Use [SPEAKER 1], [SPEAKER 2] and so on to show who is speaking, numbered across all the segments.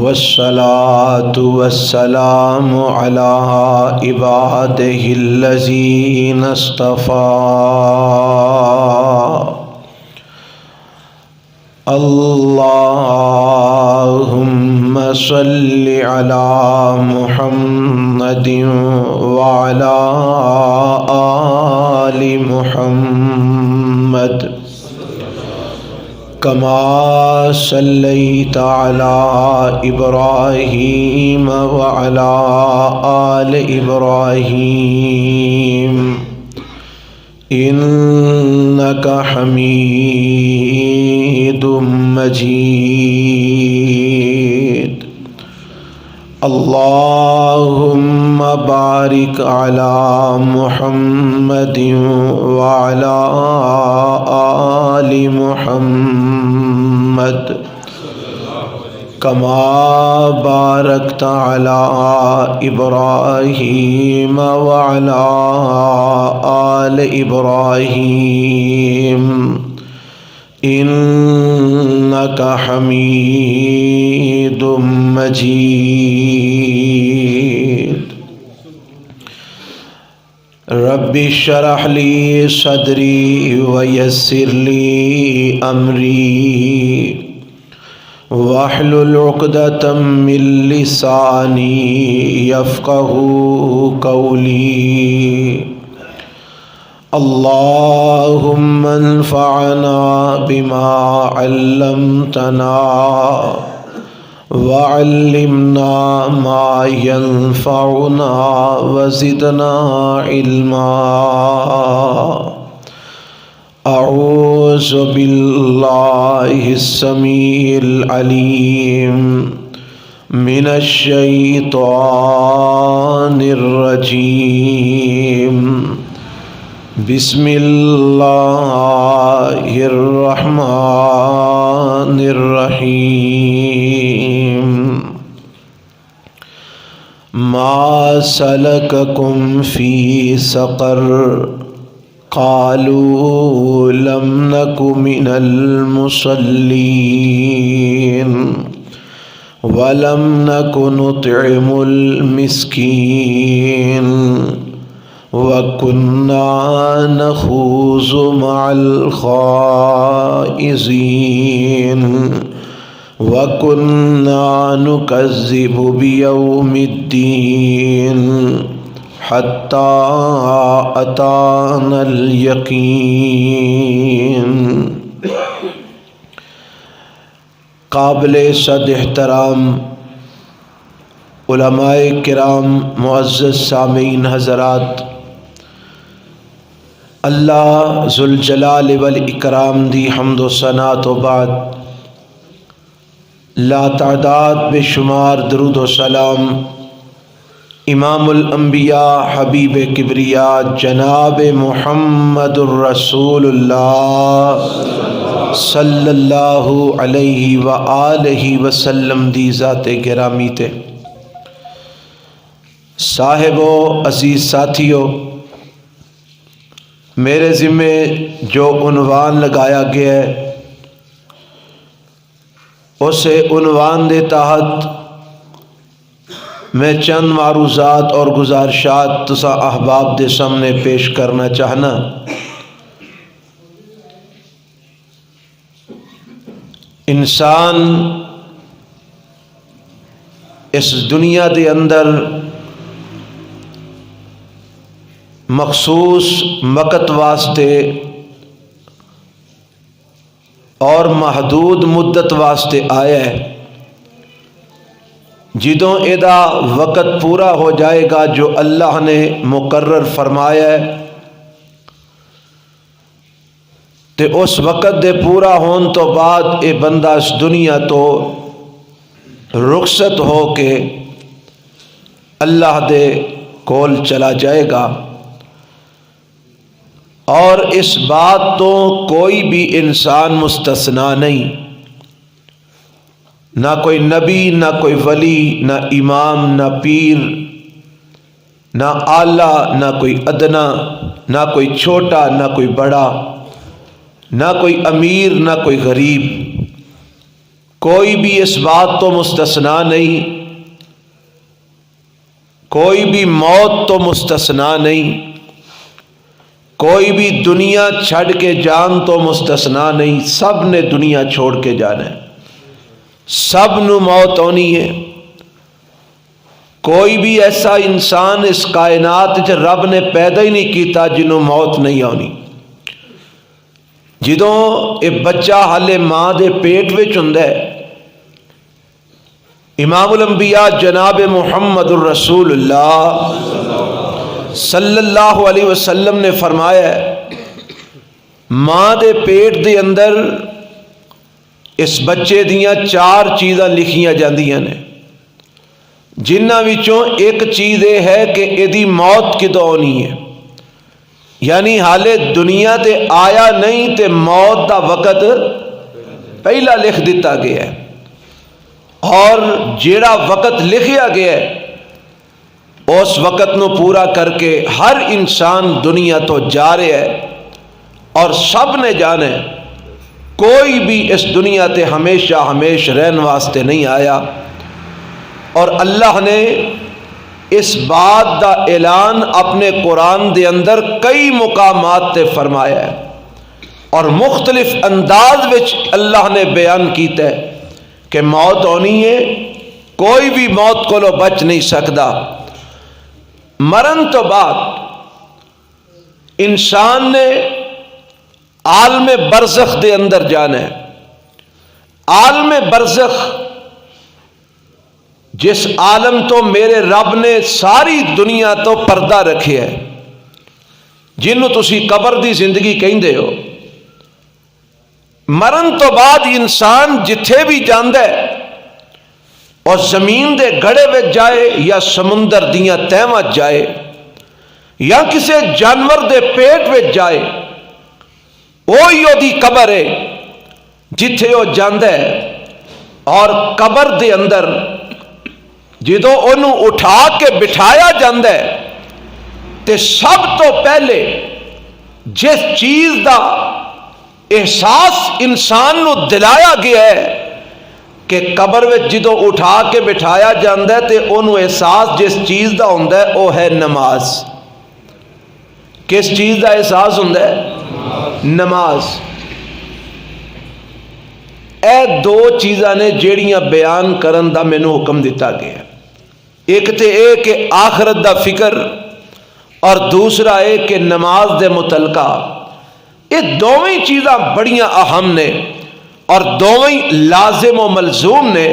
[SPEAKER 1] والصلاة والسلام على عباده الذين اصطفى اللهم صل على محمد وعلى آل محمد كما صليت على إبراهيم وعلى آل إبراهيم إنك حميد مجيد اللهم بارك على محمد وعلى آل محمد كما باركت على إبراهيم وعلى آل إبراهيم إنك حميد مجيد رب اشرح لي صدري ويسر لي أمري واحلل عقدة من لساني يفقه قولي اللهم انفعنا بما علمتنا وعلمنا ما ينفعنا وزدنا علما أعوذ بالله السميع العليم من الشيطان الرجيم بسم الله الرحمن الرحيم ما سلككم في سقر قالوا لم نك من المصلين ولم نك نطعم المسكين وكنا نخوض مع الخائضين وكنا نكذب بيوم الدين حتى أتانا اليقين قابل صد احترام علماء کرام، معزز سامعین حضرات، اللہ ذوالجلال والاکرام دی حمد و ثنا تو بعد لا تعداد بے شمار درود و سلام امام الانبیاء حبیب کبریا جناب محمد الرسول اللہ صلی اللہ علیہ وآلہ وسلم دی ذات گرامی تے صاحبو، عزیز ساتھیو، میرے ذمے جو عنوان لگایا گیا ہے اسے عنوان دے تحت میں چند معروضات اور گزارشات تسا احباب دے سامنے پیش کرنا چاہنا۔ انسان اس دنیا دے اندر مخصوص وقت واسطے اور محدود مدت واسطے آیا ہے۔ جدوں ایدا وقت پورا ہو جائے گا جو اللہ نے مقرر فرمایا ہے تے اس وقت دے پورا ہون تو بعد اے بندہ اس دنیا تو رخصت ہو کے اللہ دے کول چلا جائے گا، اور اس بات تو کوئی بھی انسان مستثنا نہیں، نہ کوئی نبی، نہ کوئی ولی، نہ امام، نہ پیر، نہ اعلیٰ، نہ کوئی ادنا، نہ کوئی چھوٹا، نہ کوئی بڑا، نہ کوئی امیر، نہ کوئی غریب، کوئی بھی اس بات تو مستثنا نہیں، کوئی بھی موت تو مستثنا نہیں، کوئی بھی دنیا چھڑ کے جان تو مستثنا نہیں، سب نے دنیا چھوڑ کے جانا ہے، سب نو موت ہونی ہے۔ کوئی بھی ایسا انسان اس کائنات وچ رب نے پیدا ہی نہیں کیتا جنوں موت نہیں آنی۔ جدوں یہ بچہ ہالے ماں دے پیٹ وچ ہوندا ہے، امام الانبیاء جناب محمد الرسول اللہ صلی اللہ علیہ وسلم نے فرمایا ہے، ماں دے پیٹ دے اندر اس بچے دیاں 4 چیزاں لکھیاں جاندیاں نے، جنہاں وچوں ایک چیز یہ ہے کہ ایدی موت کدوں ہونی ہے، یعنی حالے دنیا تے آیا نہیں تے موت دا وقت پہلا لکھ دیتا گیا ہے، اور جیڑا وقت لکھیا گیا ہے اس وقت نو پورا کر کے ہر انسان دنیا تو جا رہا ہے، اور سب نے جانا ہے، کوئی بھی اس دنیا تے ہمیشہ ہمیش رہن واسطے نہیں آیا۔ اور اللہ نے اس بات دا اعلان اپنے قرآن دے اندر کئی مقامات تے فرمایا ہے، اور مختلف انداز وچ اللہ نے بیان کیتا ہے کہ موت ہونی ہے، کوئی بھی موت کو بچ نہیں سکتا۔ مرن تو بعد انسان نے عالم برزخ دے اندر جانا ہے۔ عالم برزخ جس عالم تو میرے رب نے ساری دنیا تو پردہ رکھے ہے، جنوں تسی قبر دی زندگی کہندے ہو، مرن تو بعد انسان جتھے بھی جاندا ہے، اور زمین دے گڑے وچ جائے یا سمندر دیاں تہواں جائے یا کسے جانور دے پیٹ وچ جائے، وہی دی قبر ہے جتھے وہ جاندا ہے۔ اور قبر دے اندر جدوں انہوں اٹھا کے بٹھایا جاندا ہے تے سب تو پہلے جس چیز دا احساس انسان نو دلایا گیا ہے کہ قبر وچ جدوں اٹھا کے بٹھایا جاندا ہے تے انہوں احساس جس چیز دا ہوندا ہے وہ ہے نماز۔ کس چیز دا احساس ہوندا ہے؟ نماز۔ اے 2 چیزاں نے جیڑیاں بیان کرن دا مینوں حکم دیتا گیا، ایک تے اے کہ آخرت دا فکر، اور دوسرا اے کہ نماز دے متعلقہ۔ یہ دوویں چیزاں بڑیاں اہم نے اور دوویں لازم و ملزوم نے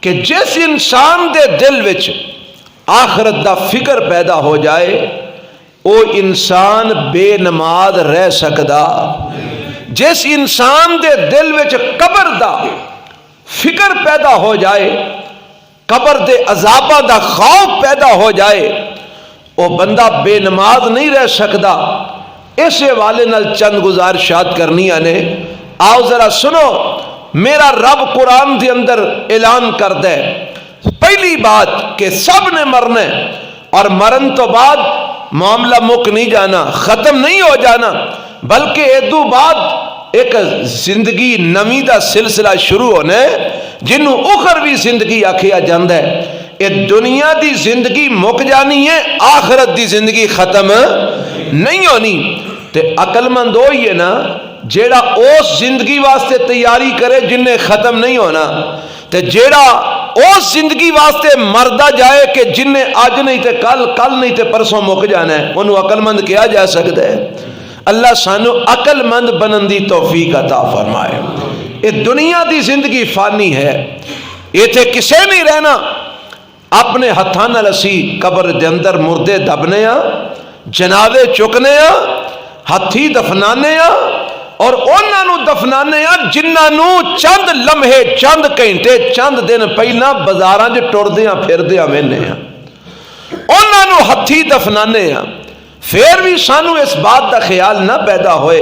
[SPEAKER 1] کہ جس انسان دے دل وچ آخرت دا فکر پیدا ہو جائے وہ انسان بے نماز رہ سکدا۔ جس انسان دے دل وچ قبر دا فکر پیدا ہو جائے، قبر دے عذاباں دا خوف پیدا ہو جائے، وہ بندہ بے نماز نہیں رہ سکدا۔ اس حوالے نال چند گزارشات کرنیاں نے، آؤ ذرا سنو۔ میرا رب قرآن دے اندر اعلان کردہ ہے، پہلی بات کہ سب نے مرنا ہے، اور مرن تو بعد معاملہ مک نہیں جانا، ختم نہیں ہو جانا، بلکہ ادو بعد ایک زندگی نویں دا سلسلہ شروع ہونا ہے جنوں اخروی زندگی آکھیا جاندا ہے۔ یہ دنیا دی زندگی مک جانی ہے، آخرت دی زندگی ختم نہیں ہونی۔ تے عقل مند ہوئی ہے نا جیڑا اس زندگی واسطے تیاری کرے جن نے ختم نہیں ہونا، تے جیڑا اس زندگی واسطے مردہ جائے کہ جن نے آج نہیں تے کل، کل نہیں تے پرسوں مک جانا ہے، انہوں عقل مند کیا جا سکتا ہے؟ اللہ سانو عقل مند بنن دی توفیق عطا فرمائے۔ یہ دنیا دی زندگی فانی ہے، یہ تے کسے نہیں رہنا۔ اپنے ہتھاں نال اسی قبر دے اندر مردے دبنے ہاں، جنازے چکنے ہاں، ہتھی دفنانے ہاں، اور انہاں نو دفنانے ہاں جنہاں نو چند لمحے، چند گھنٹے، چند دن پہلا بازاراں وچ ٹردیاں پھردیاں ویندے ہاں، انہاں نو ہتھی دفنانے ہاں۔ پھر بھی سانو اس بات دا خیال نہ پیدا ہوئے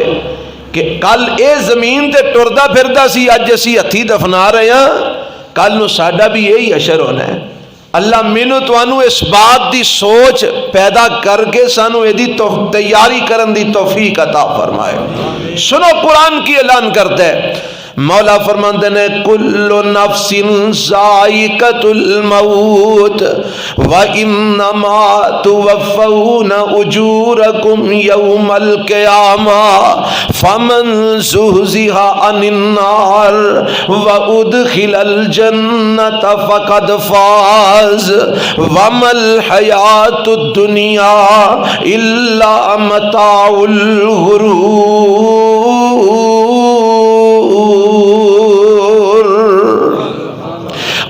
[SPEAKER 1] کہ کل اے زمین تے ٹردا پھردا سی، اج اسی ہتھی دفنا رہے ہاں، کل نو ساڈا بھی یہی حشر ہونا ہے۔ اللہ مینوں تانوں اس بات دی سوچ پیدا کر کے سانو ایدی تیاری کرن دی توفیق عطا فرمائے۔ سنو قرآن کی اعلان کرتا ہے، مولا فرماندے نے کل نفس ذائقۃ الموت وانما توفون اجورکم یوم القیامہ فمن زحزح عن النار وادخل الجنۃ فقد فاز وما الحیاۃ الدنیا الا متاع الغرور۔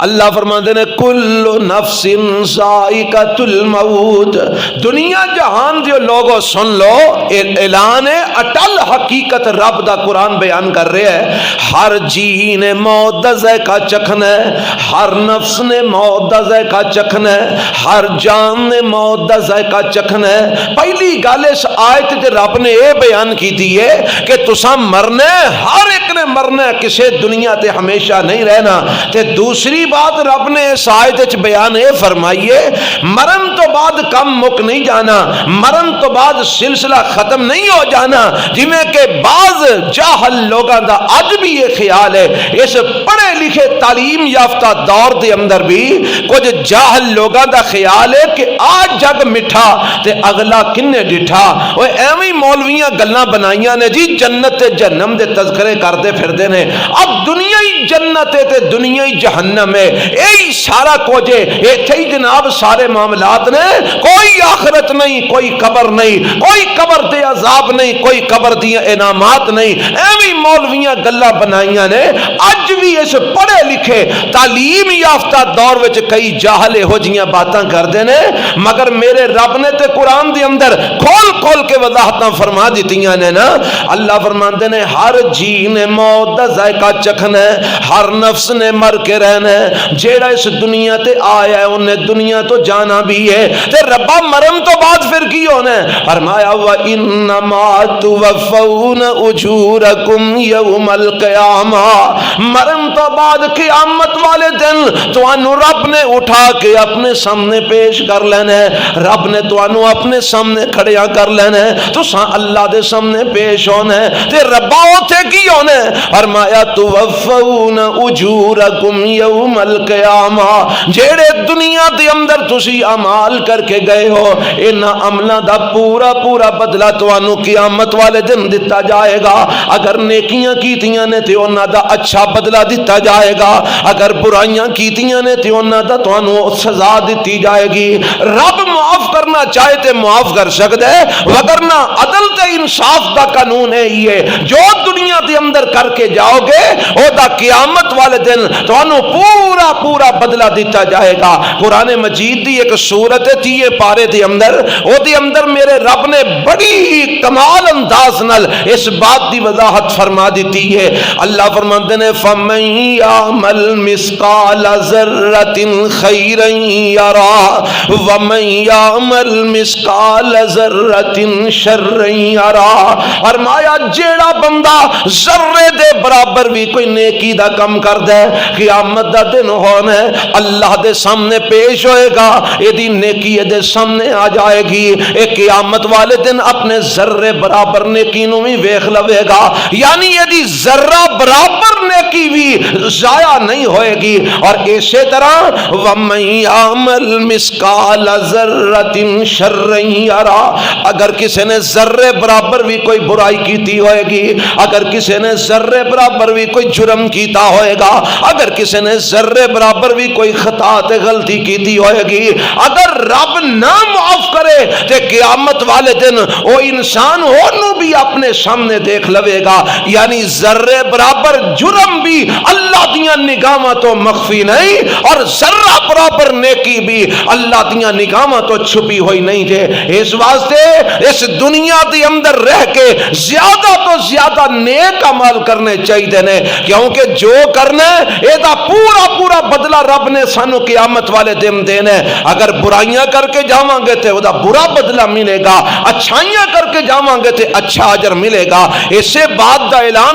[SPEAKER 1] اللہ فرماتے ہیں کل نفس ذائقۃ الموت، دنیا جہان جو لوگوں سن لو، اعلان اٹل حقیقت رب دا قرآن بیان کر رہے ہے۔ ہر جی نے موت دا ذائقہ چکھنا ہے، ہر نفس نے موت دا ذائقہ چکھنا ہے، ہر جان نے موت دا ذائقہ چکھنا ہے۔ پہلی گل اس آیت تے رب نے یہ بیان کی دی ہے کہ تساں مرنا ہے، ہر ایک نے مرنا ہے، کسے دنیا تے ہمیشہ نہیں رہنا۔ تے دوسری بات رب نے اس آیت وچ بیان یہ فرمائیے، مرن تو بعد کم مک نہیں جانا، مرن تو بعد سلسلہ ختم نہیں ہو جانا۔ جویں کہ بعض جاہل لوگاں دا اج بھی یہ خیال ہے، اس پڑھے لکھے تعلیم یافتہ دور دے اندر بھی کچھ جاہل لوگاں دا خیال ہے کہ آج جگ مٹھا تے اگلا کنے ڈٹھا۔ وہ ایویں مولویاں گلاں بنائیاں نے جی جنت تے جہنم دے تذکرے کرتے پھردے نے، اب دنیا ہی جنت تے دنیا ہی جہنم ہے، یہی سارا کچھ ہے، ایتھے ہی جناب سارے معاملات نے، کوئی آخرت نہیں، کوئی قبر نہیں، کوئی قبر دے عذاب نہیں، کوئی قبر دیاں انعامات نہیں، ایویں مولویاں گلاں بنائیاں نے۔ اج بھی اس پڑھے لکھے تعلیم یافتہ دور وچ کئی جاہل ہو جیاں باتاں کردے نے، مگر میرے رب نے تے قرآن دے اندر کھول کھول کے وضاحتاں فرما دتیاں نے نا۔ اللہ فرماندے نے ہر جی نے موت دا ذائقہ چکھنا ہے، ہر نفس نے مر کے رہنا ہے، جیڑا اس دنیا تے آیا ہے انہیں دنیا تو جانا بھی ہے، تے ربا مرن تو بعد پھر کی ہونا ہے؟ فرمایا وَإِنَّمَا تُوَفَّوْنَ أُجُورَكُمْ يَوْمَ الْقِيَامَةِ، مرن تو بعد قیامت والے دن تو انو رب نے اٹھا کے اپنے سامنے پیش کر لینا ہے، رب نے تو انو اپنے سامنے کھڑیا کر لینا ہے، تو ساں اللہ دے سامنے پیش ہونا ہے، تے ربا ہوتے کی ہونا ہے؟ فرمایا تُوَفَّوْنَ أُجُورَكُمْ يَوْمَ الْقِيَامَةِ، جیڑے دنیا دے اندر تسی عمال کر کے گئے ہو، ان عملہ دا پورا پورا بدلہ تو انو قیامت والے دن دیتا جائے گا۔ اگر نیکیاں کیتیاں نے تے انہاں دا اچھا بدلہ دیتا جائے گا، اگر برائیاں کیتیاں نے تے انہاں دا تو انو سزا دیتی جائے گی۔ رب معاف کرنا چاہے تے معاف کر سکتا ہے، وگرنہ عدل تے انصاف دا قانون ہے یہ جو دنیا دے اندر کر کے جاؤ گے او دا قیامت والے دن تو انو پورا پورا بدلہ دیتا جائے گا۔ قرآن مجید دی ایک سورت ہے 30 پارے دے اندر، او دے اندر میرے رب نے بڑی کمال انداز نال اس بات دی وضاحت فرما دیتی ہے۔ اللہ فرماتے ہیں فَمَن يَعْمَلْ مِثْقَالَ ذَرَّةٍ خَيْرًا يَرَهُ وَمَن يَعْمَلْ مِثْقَالَ ذَرَّةٍ شَرًّا يَرَهُ۔ فرمایا جیڑا بندہ ذرے دے برابر بھی کوئی نیکی دا کم کردا ہے، قیامت دا دن ہونا ہے، اللہ دے سامنے پیش ہوئے گا، یہ دی نیکی دے سامنے آ جائے گی، ایک قیامت والے دن اپنے ذرے برابر نیکی نو بھی ویکھ لوے گا، یعنی یہ دی ذرہ برابر نیکی بھی ضائع نہیں ہوئے گی۔ اور اسی طرح وَمَن يَعْمَلْ مِثْقَالَ ذَرَّةٍ شَرًّا يَرَهُ، اگر کسی نے ذرے برابر بھی کوئی برائی کیتی ہوئے گی، اگر کسی نے ذرے برابر بھی کوئی جرم کیتا ہوئے گا، اگر کسی نے ذرے برابر بھی کوئی خطا تے غلطی کیتی ہوئے گی، اگر رب نہ معاف کرے تے قیامت والے دن وہ انسان ہونوں بھی اپنے سامنے دیکھ لوے گا، یعنی ذرے برابر جرم بھی اللہ دیاں نگاہاں تو مخفی نہیں، اور ذرہ برابر نیکی بھی اللہ دیاں نگاہاں تو چھپی ہوئی نہیں ہے۔ اس واسطے اس دنیا دے اندر رہ کے زیادہ تو زیادہ نیک عمل کرنے چاہیے نے، کیونکہ جو کرنا ہے اے دا پورا پورا بدلہ رب نے سانو قیامت والے دن دینا ہے۔ اگر برائیاں کر کے جاواں گے تے او دا برا بدلہ ملے گا، اچھائیاں کر کے جاواں گے تے اچھا اجر ملے گا۔ اسے بات دا اعلان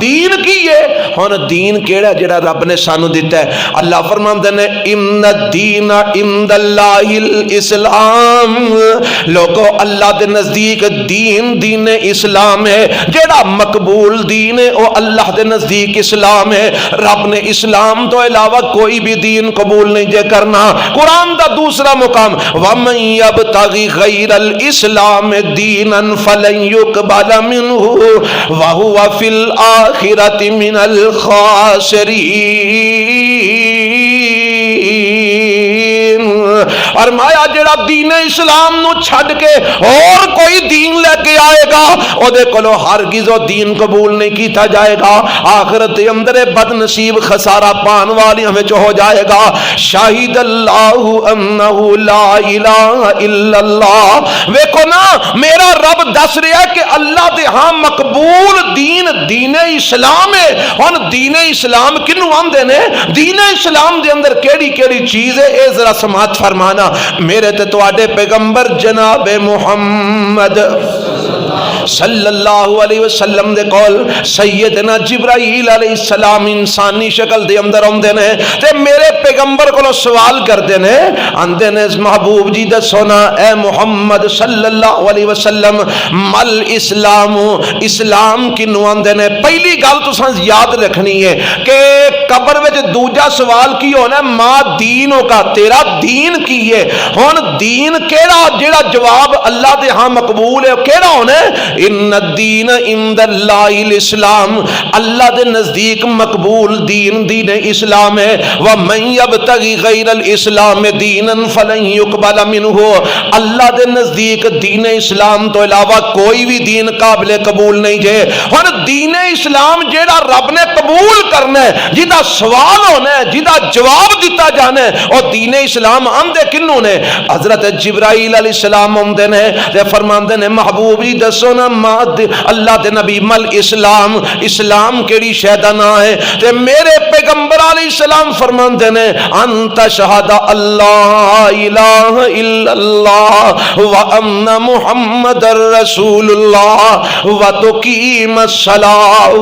[SPEAKER 1] دین کی ہے. ہن دین کیڑا جڑا رب نے سانو دیتا ہے؟ اللہ فرماندے نے ان الدین عند اللہ الاسلام. لوگو اللہ دے نزدیک دین اسلام ہے. جڑا مقبول دین ہے وہ اللہ دے نزدیک اسلام ہے. رب نے اسلام تو علاوہ کوئی بھی دین قبول نہیں جے کرنا. قرآن دا دوسرا مقام وَمَن يَبْتَغِ غَيْرَ الْإِسْلَامِ دِينًا فَلَن يُقْبَلَ مِنْهُ وَهُوَ فِي الْآخِرَةِ مِنَ الْخَاسِرِينَ. فرمایا جڑا دین اسلام نو چھڈ کے اور کوئی دین لے کے آئے گا او دے کولو ہرگز او دین قبول نہیں کیتا جائے گا. آخرت دے اندر بد نصیب خسارہ پان والی ہمیں چ ہو جائے گا. شاہد اللہ انہ لا الہ الا اللہ. ویکھو نا میرا رب دس رہا ہے کہ اللہ دے ہاں مقبول دین اسلام ہے. ہن دین اسلام کنوں آندے نے؟ دین اسلام دے اندر کیڑی کیڑی چیز ہے اے ذرا سماعت فرمانا. میرے تے تواڈے پیغمبر جناب محمد صلی اللہ علیہ وسلم دے کول سیدنا جبرائیل علیہ السلام انسانی شکل دے اندر آندے نے تے میرے پیغمبر کو سوال کرتے نے. آندے نے محبوب جی دسو نا اے محمد صلی اللہ علیہ وسلم مل اسلام. اسلام کنوں آندے نے؟ پہلی گل تساں یاد رکھنی ہے کہ قبر وچ دوجا سوال کی ہونا ہے ما دینوں کا، تیرا دین کی ہے. ہن دین کیڑا جڑا جواب اللہ دے ہاں مقبول ہے کیڑا ہونا ہے؟ ان الدین عند اللہ الاسلام. اللہ دے نزدیک مقبول دین اسلام ہے. وَمَن يَبْتَغِ غَيْرَ الْإِسْلَامِ دِينًا فَلَن يُقْبَلَ مِنْهُ. اللہ دے نزدیک دین اسلام تو علاوہ کوئی بھی دین قابل قبول نہیں جے. ہن دین اسلام جیڑا رب نے قبول کرنا ہے، جدا سوال ہونا ہے، جدا جواب دیتا جانا ہے، اور دین اسلام آندے کنوں نے؟ حضرت جبرائیل علیہ السلام آندے نے تے فرماندے نے محبوب جی دسو نا اللہ دے نبی مل اسلام. اسلام کیڑی شے دا نام ہے؟ تے میرے پیغمبر علیہ السلام فرماندے نے انت شہادہ اللہ الہ الا اللہ وان محمد رسول اللہ وتقیم الصلاۃ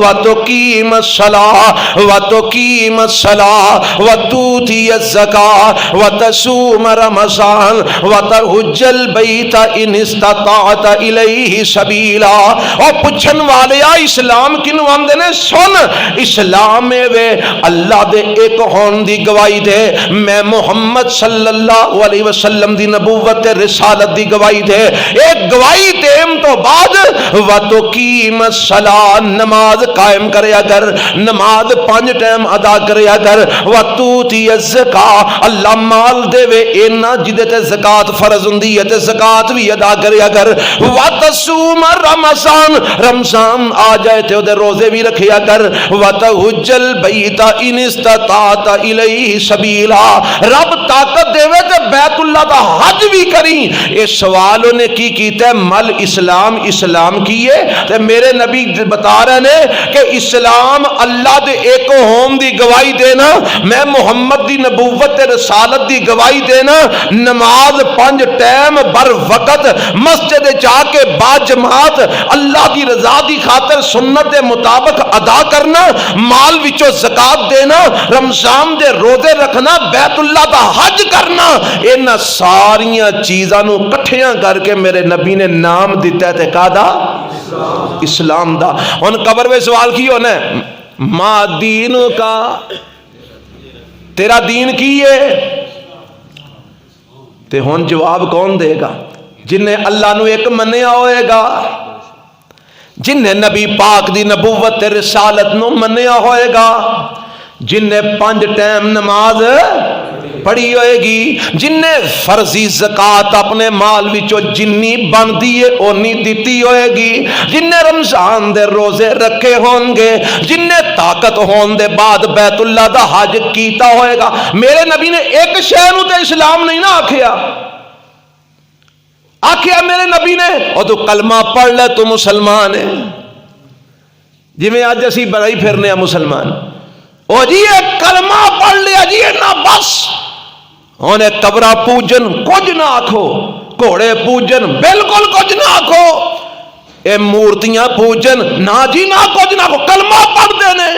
[SPEAKER 1] وتؤتی الزکاۃ وتصوم رمضان وتحج البیت ان استطعت الیہ سبیلا. اور پوچھن والے اسلام کنوں آندے نے؟ سن اسلام وے اللہ دے ایک ہون دی گواہی دے، میں محمد صلی اللہ علیہ وسلم دی نبوت رسالت دی گواہی دے. ایک گواہی دیم تو بعد وتقیم الصلاۃ، نماز قائم کریا کر، نماز 5 ٹائم ادا کریا کر. وتؤتی الزکاۃ، اللہ مال دے وے اینا جدے تے زکات فرض ہوندی ہے تے زکات بھی ادا کریا کر. وتصوم رمضان، رمضان آ جائے تے دے روزے بھی رکھیا کر. وتحج البیت ان استطعت الیہ سبیلا، رب طاقت دے وے تے بیت اللہ دا حج بھی کریں. یہ سوال نے کی کیتا ہے مل اسلام. اسلام کی ہے تے میرے نبی بتا رہے نے کہ اسلام اللہ دے ایک ہون دی گواہی دینا، میں محمد دی نبوت تے رسالت دی گواہی دینا، نماز 5 ٹائم بر وقت مسجد جا کے با جماعت اللہ دی رضا دی خاطر سنت دے مطابق ادا کرنا، مال وچوں زکات دینا، رمضان دے روزے رکھنا، بیت اللہ دا حج کرنا. انہاں ساریاں چیزاں نو کٹھیاں کر کے میرے نبی نے نام دیتا ہے تے کہدا اسلام دا. ہن قبر میں سوال کی ہونا ہے ما دینوں کا، تیرا دین کی ہے؟ تے ہن جواب کون دے گا؟ جن نے اللہ نو ایک منیا ہوئے گا، جن نے نبی پاک دی نبوت رسالت نو منیا ہوئے گا، جن نے 5 ٹائم نماز پڑھی ہوئے گی، جن نے فرضی زکات اپنے مال وچوں جنی بندی ہے اونی دیتی ہوئے گی، جن نے رمضان دے روزے رکھے ہون گے، جن نے طاقت ہون دے بعد بیت اللہ دا حج کیتا ہوئے گا. میرے نبی نے ایک شے نو تے اسلام نہیں نہ آکھیا. آکھیا میرے نبی نے او تو کلمہ پڑھ لے تو مسلمان ہے. جی میں آج اسی بڑائی پھرنے ہیں مسلمان، او جی ایک کلمہ پڑھ لیا جی نہ بس. انہیں قبرہ پوجن کچھ نہ آکھو، گھوڑے پوجن بالکل کچھ نہ آکھو. اے مورتیاں پوجن نہ جی نہ کچھ نہ کلمہ پڑھتے ہیں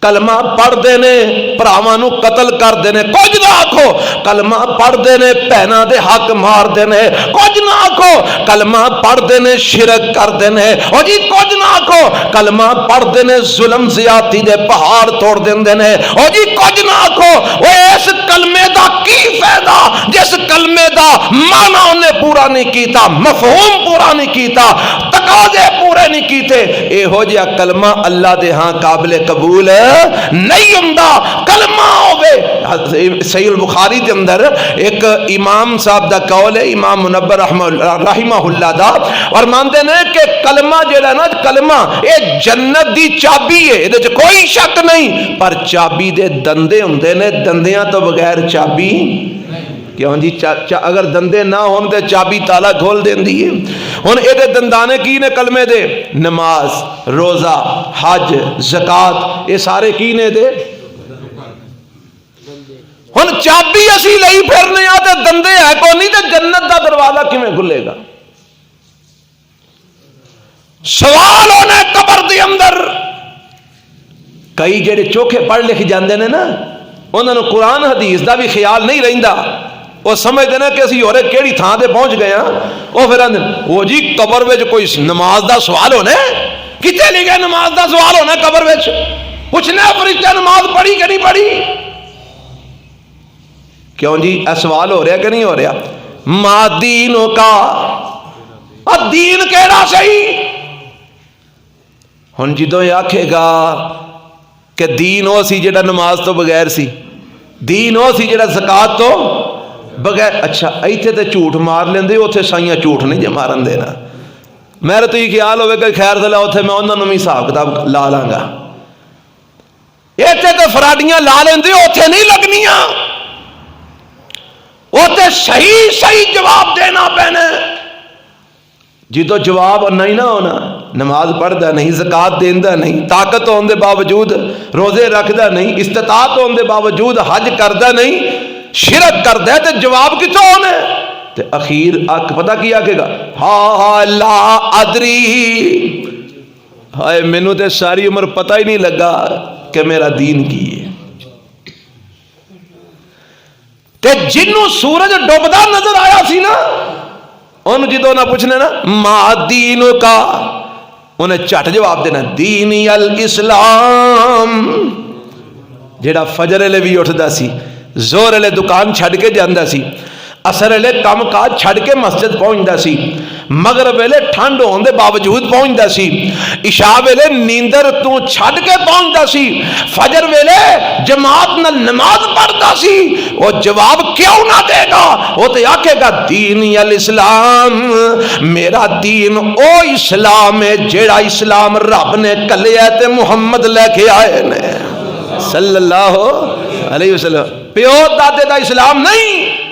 [SPEAKER 1] کلمہ پڑھتے ہیں پراواں نو قتل کرتے ہیں کچھ نہ آکھو کلمہ پڑھتے ہیں بہناں دے حق مارتے ہیں کچھ نہ آکھو کلمہ پڑھتے ہیں شرک کرتے ہیں او جی کچھ نہ آکھو کلمہ پڑھتے ہیں ظلم زیادتی دے پہاڑ توڑ دیندے ہیں او جی کچھ نہ آکھو او اس کلمے دا کی فائدہ جس کلمے دا معنی انہیں پورا نہیں کیتا مفہوم پورا نہیں کیتا تقاضے پورے نہیں کیتے اے ہو جیا کلمہ اللہ دے ہاں قابل قبول نہیں ہوندا کلمہ ہوے صحیح البخاری دے اندر ایک امام صاحب دا قول ہے امام منبر رحمہ اللہ دا اور مانتے ہیں کہ کلمہ جڑا نا کلمہ اے جنت دی چابی ہے اے دے کوئی شک نہیں پر چابی دے دندے ہوندے نے دندیاں تو بغیر چابی کیوں جی اگر دندے نہ ہون تے چابی تالا کھول دیندی ہے ہن اے دے دندانے کی نے کلمے دے نماز روزہ حج زکات اے سارے کی نے دے ہن چابی اسی لئی پھرنے آ تے دندے ہے کو نہیں تے جنت دا دروازہ کیویں کھلے گا سوال ہونے قبر دے اندر کئی جڑے چوکھے پڑھ لکھ جاندے نے نا انہاں نوں قرآن حدیث دا بھی خیال نہیں رہندا وہ سمجھتے ہیں کہ اسی اور کیڑی تھان تے پہنچ گئے ہاں وہ پھر آندے وہ جی قبر وچ کوئی نماز دا سوال ہونا کتے لکھے نماز دا سوال ہونا قبر وچ پوچھنا فرشتہ نماز پڑھی کہ نہیں پڑھی کیوں جی اے سوال ہو رہا کہ نہیں ہو رہا ما دینوں کا دین کیڑا صحیح ہن جدوں آکھے گا کہ دین وہ سی جڑا نماز تو بغیر سی دین وہ سی جڑا زکات تو بغیر اچھا ایتھے تے جھوٹ مار لیندے اوتھے سائیاں جھوٹ نہیں جے مارن دینا میرے تو یہ خیال ہوئے کہ خیر دلا اوتھے میں انہاں نوں بھی حساب کتاب لا لاں گا ایتھے تے فراڈیاں لا لیندے اوتھے نہیں لگنیاں اوتھے صحیح صحیح جواب دینا پینا جدو جواب نہیں نہ ہونا نماز پڑھدا نہیں زکات دیندا نہیں طاقت ہون دے باوجود روزے رکھدا نہیں استطاعت ہون دے باوجود حج کردا نہیں شرک کردا ہے تے جواب کتوں ہونا تے اخیر اک پتہ کی آکھے گا ہا لا ادری ہائے مینوں تے ساری عمر پتہ ہی نہیں لگا کہ میرا دین کی ہے تے جنوں سورج ڈوبدا نظر آیا سی نا انہوں جدو نہ پوچھنے نا ما دینوں کا انہیں چٹ جواب دینا دینی الاسلام جیڑا فجر لے بھی اٹھدا سی زور لے دکان چھڑ کے جاندہ سی اثر لے کام کاج چھڑ کے مسجد پہنچدا سی مغرب ویلے ٹھنڈ ہون دے باوجود پہنچدا سی عشاء ویلے نیندر تو چھڑ کے پہنچدا سی فجر ویلے جماعت نال نماز پڑھدا سی وہ جواب کیوں نہ دے گا وہ تے آکھے گا دینی الاسلام میرا دین او اسلام ہے جیڑا اسلام رب نے کلیا تے محمد لے کے آئے نے صلی اللہ علیہ وسلم پیو دادے دا اسلام نہیں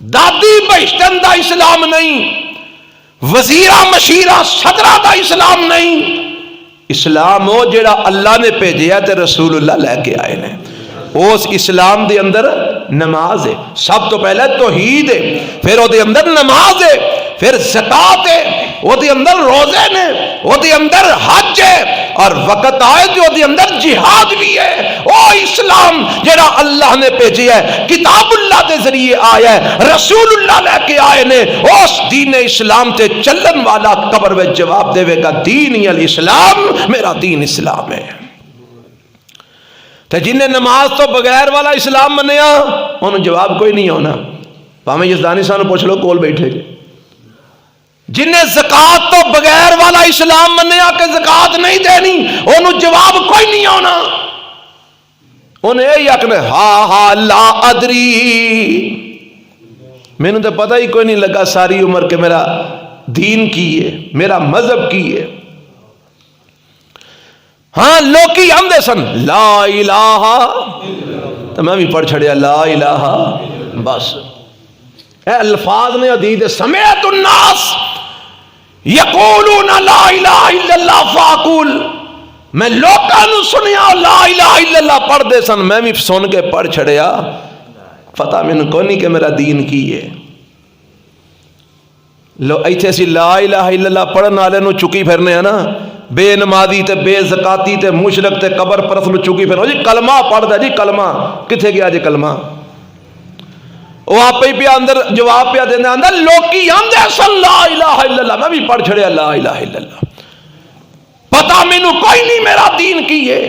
[SPEAKER 1] دادی بہشتن دا اسلام نہیں وزیرہ مشیرہ صدرہ دا اسلام نہیں اسلام وہ جڑا اللہ نے بھیجیا تے رسول اللہ لے کے آئے نے اس اسلام دے اندر نماز ہے سب تو پہلے توحید ہے پھر وہ دے اندر نماز ہے پھر زکات ہے وہ دے اندر روزے نے وہ دے اندر حج ہے اور وقت آئے جو دے اندر جہاد بھی ہے او اسلام جڑا اللہ نے بھیجی ہے کتاب اللہ دے ذریعے آیا ہے رسول اللہ لے کے آئے نے اس دین اسلام تے چلن والا قبر میں جواب دے گا دین الاسلام میرا دین اسلام ہے تے جن نے نماز تو بغیر والا اسلام منیا انہوں جواب کوئی نہیں ہونا پاویں یزدانی صاحب پوچھ لو کول بیٹھے جی جن نے زکات تو بغیر والا اسلام منیا کہ زکات نہیں دینی انہوں جواب کوئی نہیں ہونا انہیں یہ آکھنا ہا لا ادری میں نے تو پتہ ہی کوئی نہیں لگا ساری عمر کہ میرا دین کی ہے میرا مذہب کی ہے ہاں لوکی ہم دے سن لا الہ تو میں بھی پڑھ چھڑیا لا الہ بس اے الفاظ نے حدیث سمیعت الناس یقولون لا الہ الا اللہ فاقول میں لوکاں نو سنیا لا الہ الا اللہ پڑھ دے سن میں بھی سن کے پڑھ چھڑیا پتہ میں کو نہیں کہ میرا دین کی ہے لو ایتھے اسی لا الہ الا اللہ پڑھن والے نو چکی پھرنے ہیں نا، بے نمازی تے بے زکاتی تے مشرک تے قبر پرست نو چکی پھرنے، جی کلمہ پڑھدا جی کلمہ، کتھے گیا جی کلمہ؟ وہ آپ ہی پہ اندر جواب پہ دینا اندر لوکی آندے سن لا الہ الا اللہ، میں بھی پڑھ چھڑیا لا الہ الا اللہ، پتہ مینوں کوئی نہیں میرا دین کی ہے۔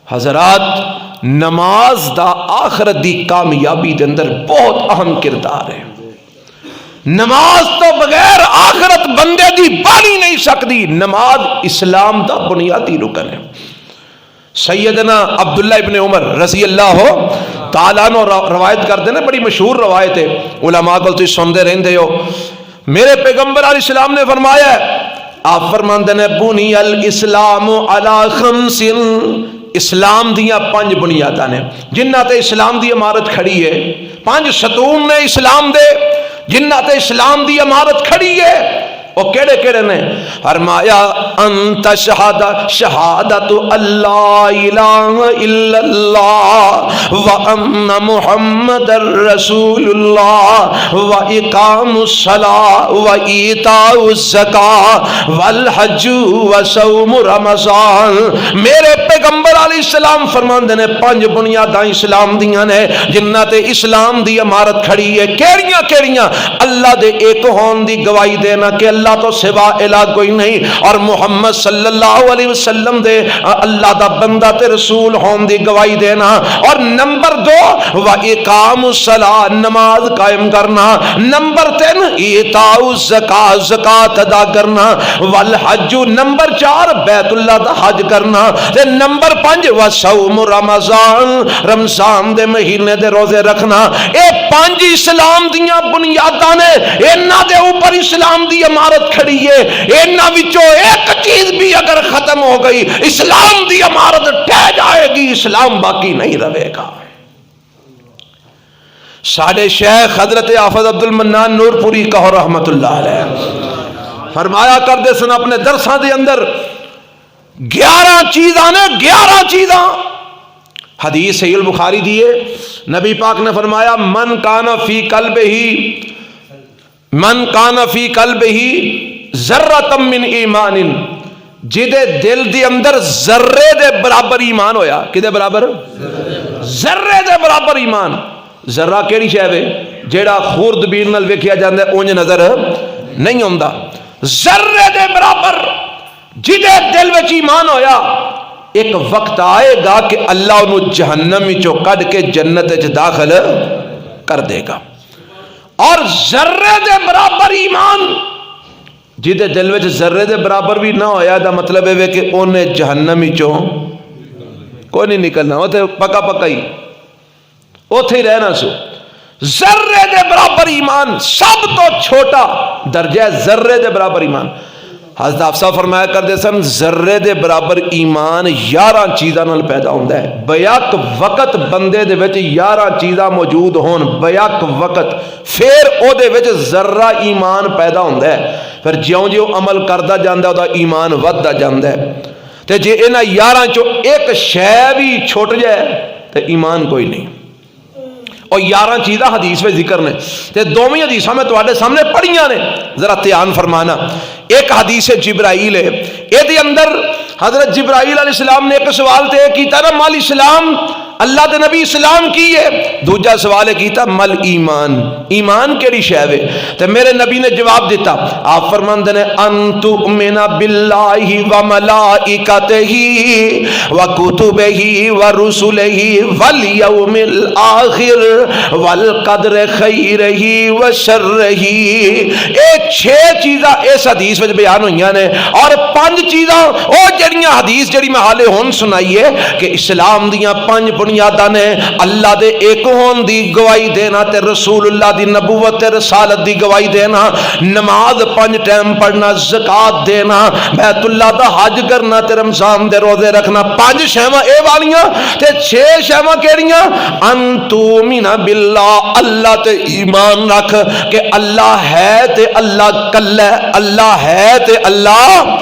[SPEAKER 1] حضرات نماز دا آخرت دی کامیابی دے اندر بہت اہم کردار ہے۔ نماز تو بغیر آخرت بندے دی بانی نہیں سکتی، نماز اسلام دا بنیادی رکن ہے۔ سیدنا عبداللہ ابن عمر رضی اللہ تعالیٰ عنہ روایت کرتے ہیں، بڑی مشہور روایت ہے، علماء کو تھی سندے رہندے ہو، میرے پیغمبر علیہ السلام نے فرمایا ہے، آپ فرماندے نے بنی الاسلام علی خمس، اسلام دیاں 5 بنیاداں نے جنہاں تے اسلام دی عمارت کھڑی ہے، 5 ستون نے اسلام دے جنہاں تے اسلام دی عمارت کھڑی ہے، وہ کیڑے کیڑے نے؟ فرمایا انت شہادت اللہ الہ الا اللہ وان محمد رسول اللہ واقام الصلاۃ وایتاء الزکاۃ والحج وصوم رمضان۔ میرے پیغمبر علیہ السلام فرماندے نے 5 بنیاداں اسلام دیاں نے جنہاں تے اسلام دی عمارت کھڑی ہے، کیڑیاں کیڑیاں؟ اللہ دے ایک ہون دی گواہی دینا کہ اللہ تو سوا الہ کوئی نہیں، اور محمد صلی اللہ علیہ وسلم دے اللہ دا بندہ تے رسول ہون دی گواہی دینا، اور نمبر 2 وَإِقَامُ الصَّلَاةِ، نماز قائم کرنا، نمبر 3 ایتاء الزکاۃ، زکات ادا کرنا، والحج، نمبر 4 بیت اللہ دا حج کرنا، تے نمبر 5 وصوم رمضان، رمضان دے مہینے دے روزے رکھنا۔ اے 5 اسلام دیاں بنیاداں نے، انہاں دے اوپر اسلام دی عمارت کھڑی ہے، انہاں وچوں ایک چیز بھی اگر ختم ہو گئی اسلام دی عمارت ٹہ جائے گی، اسلام باقی نہیں رہے گا۔ ساڈے شیخ حضرت حافظ عبد المنان نور پوری کہو رحمت اللہ علیہ فرمایا کرتے سن اپنے درساں دے اندر 11 چیزاں نے، 11 چیزاں حدیث صحیح البخاری دیے، نبی پاک نے فرمایا من کان فی قلبہ ذرۃ من ایمان، جدے دل دی اندر ذرے دے برابر ایمان ہویا، کدے برابر؟ ذرے دے برابر ایمان۔ ذرہ کیڑی شے وے؟ جیڑا خوردبین نال ویکھیا جاندا ہے اونج نظر نہیں ہوندا، ذرے دے برابر جدے دل وچ ایمان ہویا، ایک وقت آئے گا کہ اللہ انہوں جہنم وچوں کڈ کے جنت وچ داخل کر دے گا۔ اور ذرے دے برابر ایمان جدے دل وچ ذرے دے برابر بھی نہ ہویا، دا مطلب ہے کہ انہیں جہنم وچوں کوئی نہیں نکلنا، اوتھے پکا پکا ہی اوتھے ہی رہنا سو۔ ذرے دے برابر ایمان سب تو چھوٹا درجہ ہے، ذرے دے برابر ایمان۔ حضرت حفصہ فرمایا کرتے سن ذرے دے برابر ایمان 11 چیزاں نال پیدا ہوندا ہے، بیک وقت بندے دے وچ 11 چیزاں موجود ہون بیک وقت، پھر او دے وچ ذرہ ایمان پیدا ہوندا ہے، پھر جیوں جیوں عمل کردا جاندا دا ایمان وددا جاندا ہے۔ تے جے انہاں 11 چوں ایک شے بھی چھٹ جائے تے ایمان کوئی نہیں۔ اور 11 چیزاں حدیث میں ذکر نے، تے دوویں حدیثاں میں تواڈے سامنے پڑھیاں نے، ذرا دھیان فرمانا۔ ایک حدیث جبرائیل ہے، اے دے اندر حضرت جبرائیل علیہ السلام نے ایک سوال تے کیتا نا مال اسلام، اللہ دے نبی اسلام کی ہے، دوجا سوال کیتا مل ایمان، ایمان کیڑی شے وے؟ تے میرے نبی نے جواب دیتا، آپ فرماندے نے ان تؤمن باللہ وملائکتہ وکتبہ ورسلہ والیوم الآخر والقدر خیرہ وشرہ۔ اے 6 چیزاں اس حدیث وچ بیان ہوئیاں نے، اور 5 چیزاں او جڑیاں حدیث جڑی میں حالے ہن سنائی ہے کہ اسلام دیاں 5 بنیاداں نے، اللہ دے ایک ہون دی گواہی دینا تے رسول اللہ دی نبوت تے رسالت دی گواہی دینا، نماز 5 ٹائم پڑھنا، زکات دینا، بیت اللہ دا حج کرنا تے رمضان دے روزے رکھنا۔ 5 شیواں اے والیاں تے 6 شیواں کیڑیاں؟ ان تؤمن باللہ، اللہ تے ایمان رکھ کہ اللہ ہے تے اللہ کلا ہے، اللہ ہے تے اللہ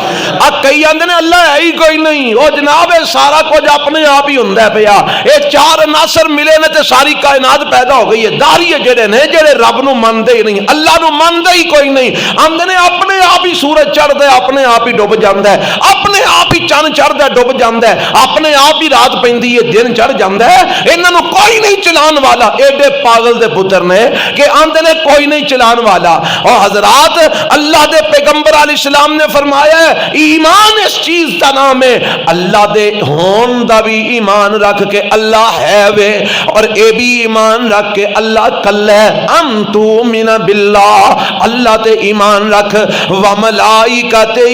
[SPEAKER 1] کئی آندے نے اللہ ہے ہی کوئی نہیں، وہ جناب سارا کچھ اپنے آپ ہی ہوندا پیا، یہ چار عناصر ملے نے تے ساری کائنات پیدا ہو گئی ہے۔ داری جڑے نے جڑے رب نو مانتے ہی نہیں، اللہ نو مانتے ہی کوئی نہیں، آندے نے اپنے آپ ہی سورج چڑھدا ہے اپنے آپ ہی ڈب جاندا ہے، اپنے آپ ہی چند چڑھدا ہے ڈب جاندا ہے، اپنے آپ ہی رات پیندی ہے دن چڑھ جاندا ہے، انہاں نو کوئی نہیں چلان والا۔ ایڈے پاگل دے پتر نے کہ آندے نے کوئی نہیں چلان والا۔ اور حضرات اللہ دے پیغمبر علیہ السلام نے فرمایا ہے ایمان اس چیز کا نام ہے اللہ دے ہون دا بھی ایمان رکھ کے اللہ ہے وے، اور اے بھی ایمان رکھ کے اللہ کل ہے، ان تؤمن باللہ اللہ تے ایمان رکھ، و ملائکتہ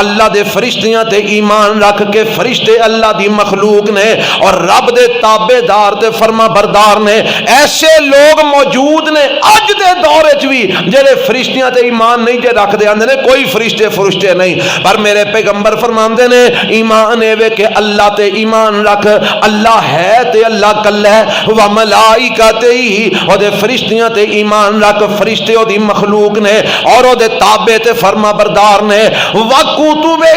[SPEAKER 1] اللہ دے فرشتیاں تے ایمان رکھ کے فرشتے اللہ دی مخلوق نے اور رب دے تابع دار تے فرما بردار نے۔ ایسے لوگ موجود نے اج دے دور وچ بھی جڑے فرشتیاں تے ایمان نہیں جے رکھ دے، آندے نے کوئی فرشتے نہیں، پر میرے پیغمبر فرماندے نے ایمان اے وے کہ اللہ تے ایمان رکھ، اللہ ہے تے اللہ کل ہے، و ملائکتہ او دے فرشتیاں تے ایمان رکھ، فرشتے او دی مخلوق نے اور او دے تابع تے فرما بردار نے، و کتبہ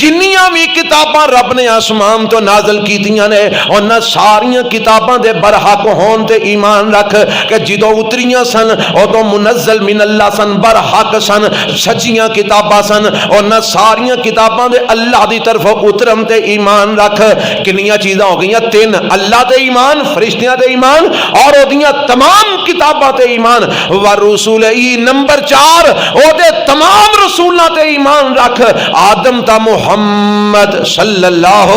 [SPEAKER 1] جنیاں بھی کتاباں رب نے آسمان تو نازل کیتیاں نے انہاں ساریاں کتاباں دے برحق ہون تے ایمان رکھ کہ جدوں اتریاں سن ادوں منزل من اللہ سن، برحق سن، سچیاں کتاباں سن، انہاں ساریاں کتاباں دے اللہ دی طرف اترن تے ایمان رکھ۔ کنیاں چیزاں ہو گئیاں تین، اللہ تے ایمان، فرشتیاں تے ایمان اور اودیاں تمام کتاباں تے ایمان، و رسول نمبر 4 او دے تمام رسولاں تے ایمان رکھ، آدم تا محمد صلی اللہ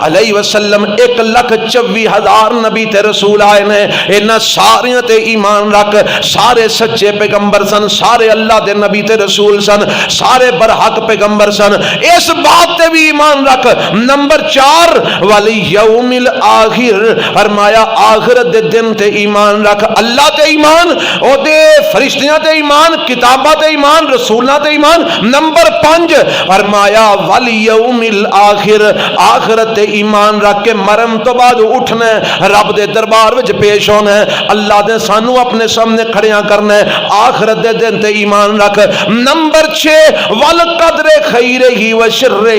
[SPEAKER 1] علیہ وسلم 1,24,000 نبی تے رسول آئے نے، انہاں ساریاں تے ایمان رکھ، سارے سچے پیغمبر سن، سارے اللہ دے نبی تے رسول سن، سارے برحق پیغمبر سن، اس بات تے بھی ایمان رکھ۔ نمبر 4 والیوم الآخر فرمایا آخرت دے دن تے ایمان رکھ، اللہ تے ایمان، او دے فرشتیاں تے ایمان، کتاباں تے ایمان، رسولاں تے ایمان۔ نمبر 5 فرمایا والیوم الآخر آخرت تے ایمان رکھ کے مرن تو بعد اٹھنا ہے، رب دے دربار وچ پیش ہونا ہے، اللہ دے سانو اپنے سامنے کھڑیاں کرنا ہے، آخرت دے دن تے ایمان رکھ۔ نمبر 6 والقدر خیرہ و شرہ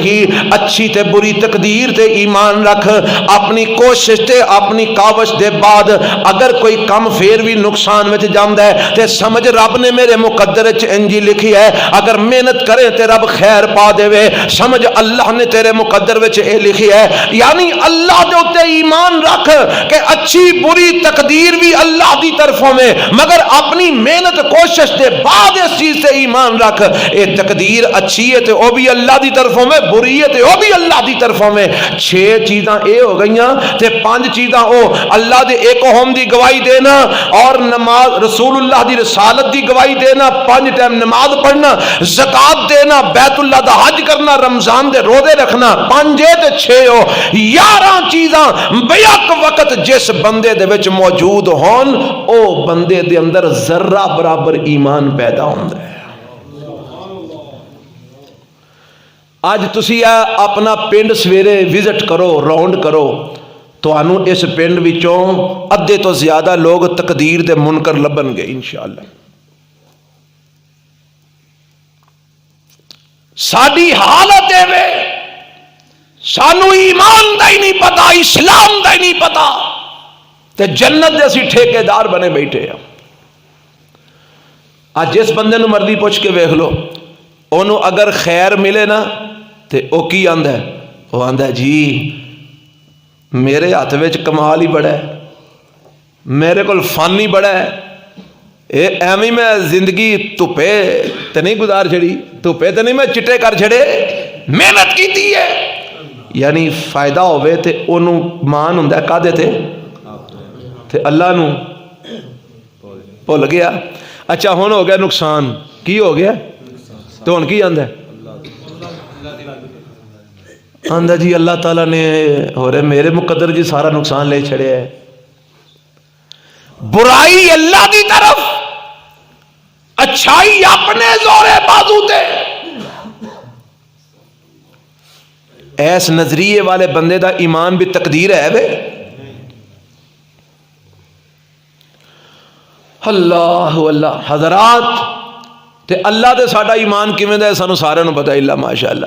[SPEAKER 1] اچھی تے بری تقدیر تے ایمان رکھ، اپنی کوشش تے اپنی کاوش دے بعد اگر کوئی کم پھر بھی نقصان وچ جاندا ہے تے سمجھ رب نے میرے مقدر وچ انجی لکھی ہے، اگر محنت کرے تے رب خیر پا دے، سمجھ اللہ نے تیرے مقدر وچ اے لکھی ہے۔ یعنی اللہ دے اوتے ایمان رکھ کہ اچھی بری تقدیر بھی اللہ دی طرفوں میں، مگر اپنی محنت کوشش دے بعد اس چیز سے ایمان رکھ، اے تقدیر اچھی ہے تے او بھی اللہ دی طرفوں میں، بری ہے تے او بھی اللہ دی طرفوں میں۔ 6 چیزاں اے ہو گئیاں تے 5 چیزاں او اللہ دے ایک ہوم دی گواہی دینا اور نماز، رسول اللہ دی رسالت دی گواہی دینا، 5 ٹائم نماز پڑھنا، زکات دینا، بیت اللہ دا حج کرنا، رمضان دے روزے رکھنا، 5 تے 6 ہو 11 چیزاں بیک وقت جس بندے دے وچ موجود ہون او بندے دے اندر ذرہ برابر ایمان پیدا ہوندا ہے۔ اج تسی اپنا پنڈ سویرے وزٹ کرو، راؤنڈ کرو، تو انو اس پنڈ وچوں ادھے تو زیادہ لوگ تقدیر دے منکر لبن گے انشاءاللہ۔ ساری حالت ہے سانو ایمان دا ہی نہیں پتا، اسلام دا ہی نہیں پتا، تے جنت دے اسی ٹھیکے دار بنے بیٹھے ہیں۔ آج جس بندے نو مرضی پوچھ کے ویکھ لو، انہوں اگر خیر ملے نا تے او کی آندا ہے؟ وہ آندا ہے جی میرے ہاتھ وچ کمال ہی بڑا ہے، میرے کول فن ہی بڑا ہے، ایویں میں زندگی دھوپے تے نہیں گزار چھڑی، دھوپے تے نہیں میں چٹے کر چھڑے، محنت کیتی ہے۔ یعنی فائدہ ہوئے تے انہوں مان ہوندا ہے کادے تے اللہ نو بھول گیا۔ اچھا ہن ہو گیا نقصان، کی ہو گیا؟ تو ہن کی آندا ہے؟ آندا جی اللہ تعالیٰ نے ہو رہے میرے مقدر جی سارا نقصان لے چھڑے ہے۔ برائی اللہ دی طرف، اچھائی اپنے زور بازو تے۔ ایس نظریے والے بندے دا ایمان بھی تقدیر ہے وے۔ اللہ اللہ حضرات تے اللہ تے ساڈا ایمان کیویں دا ہے سانوں سارے نوں پتہ الا ماشاءاللہ.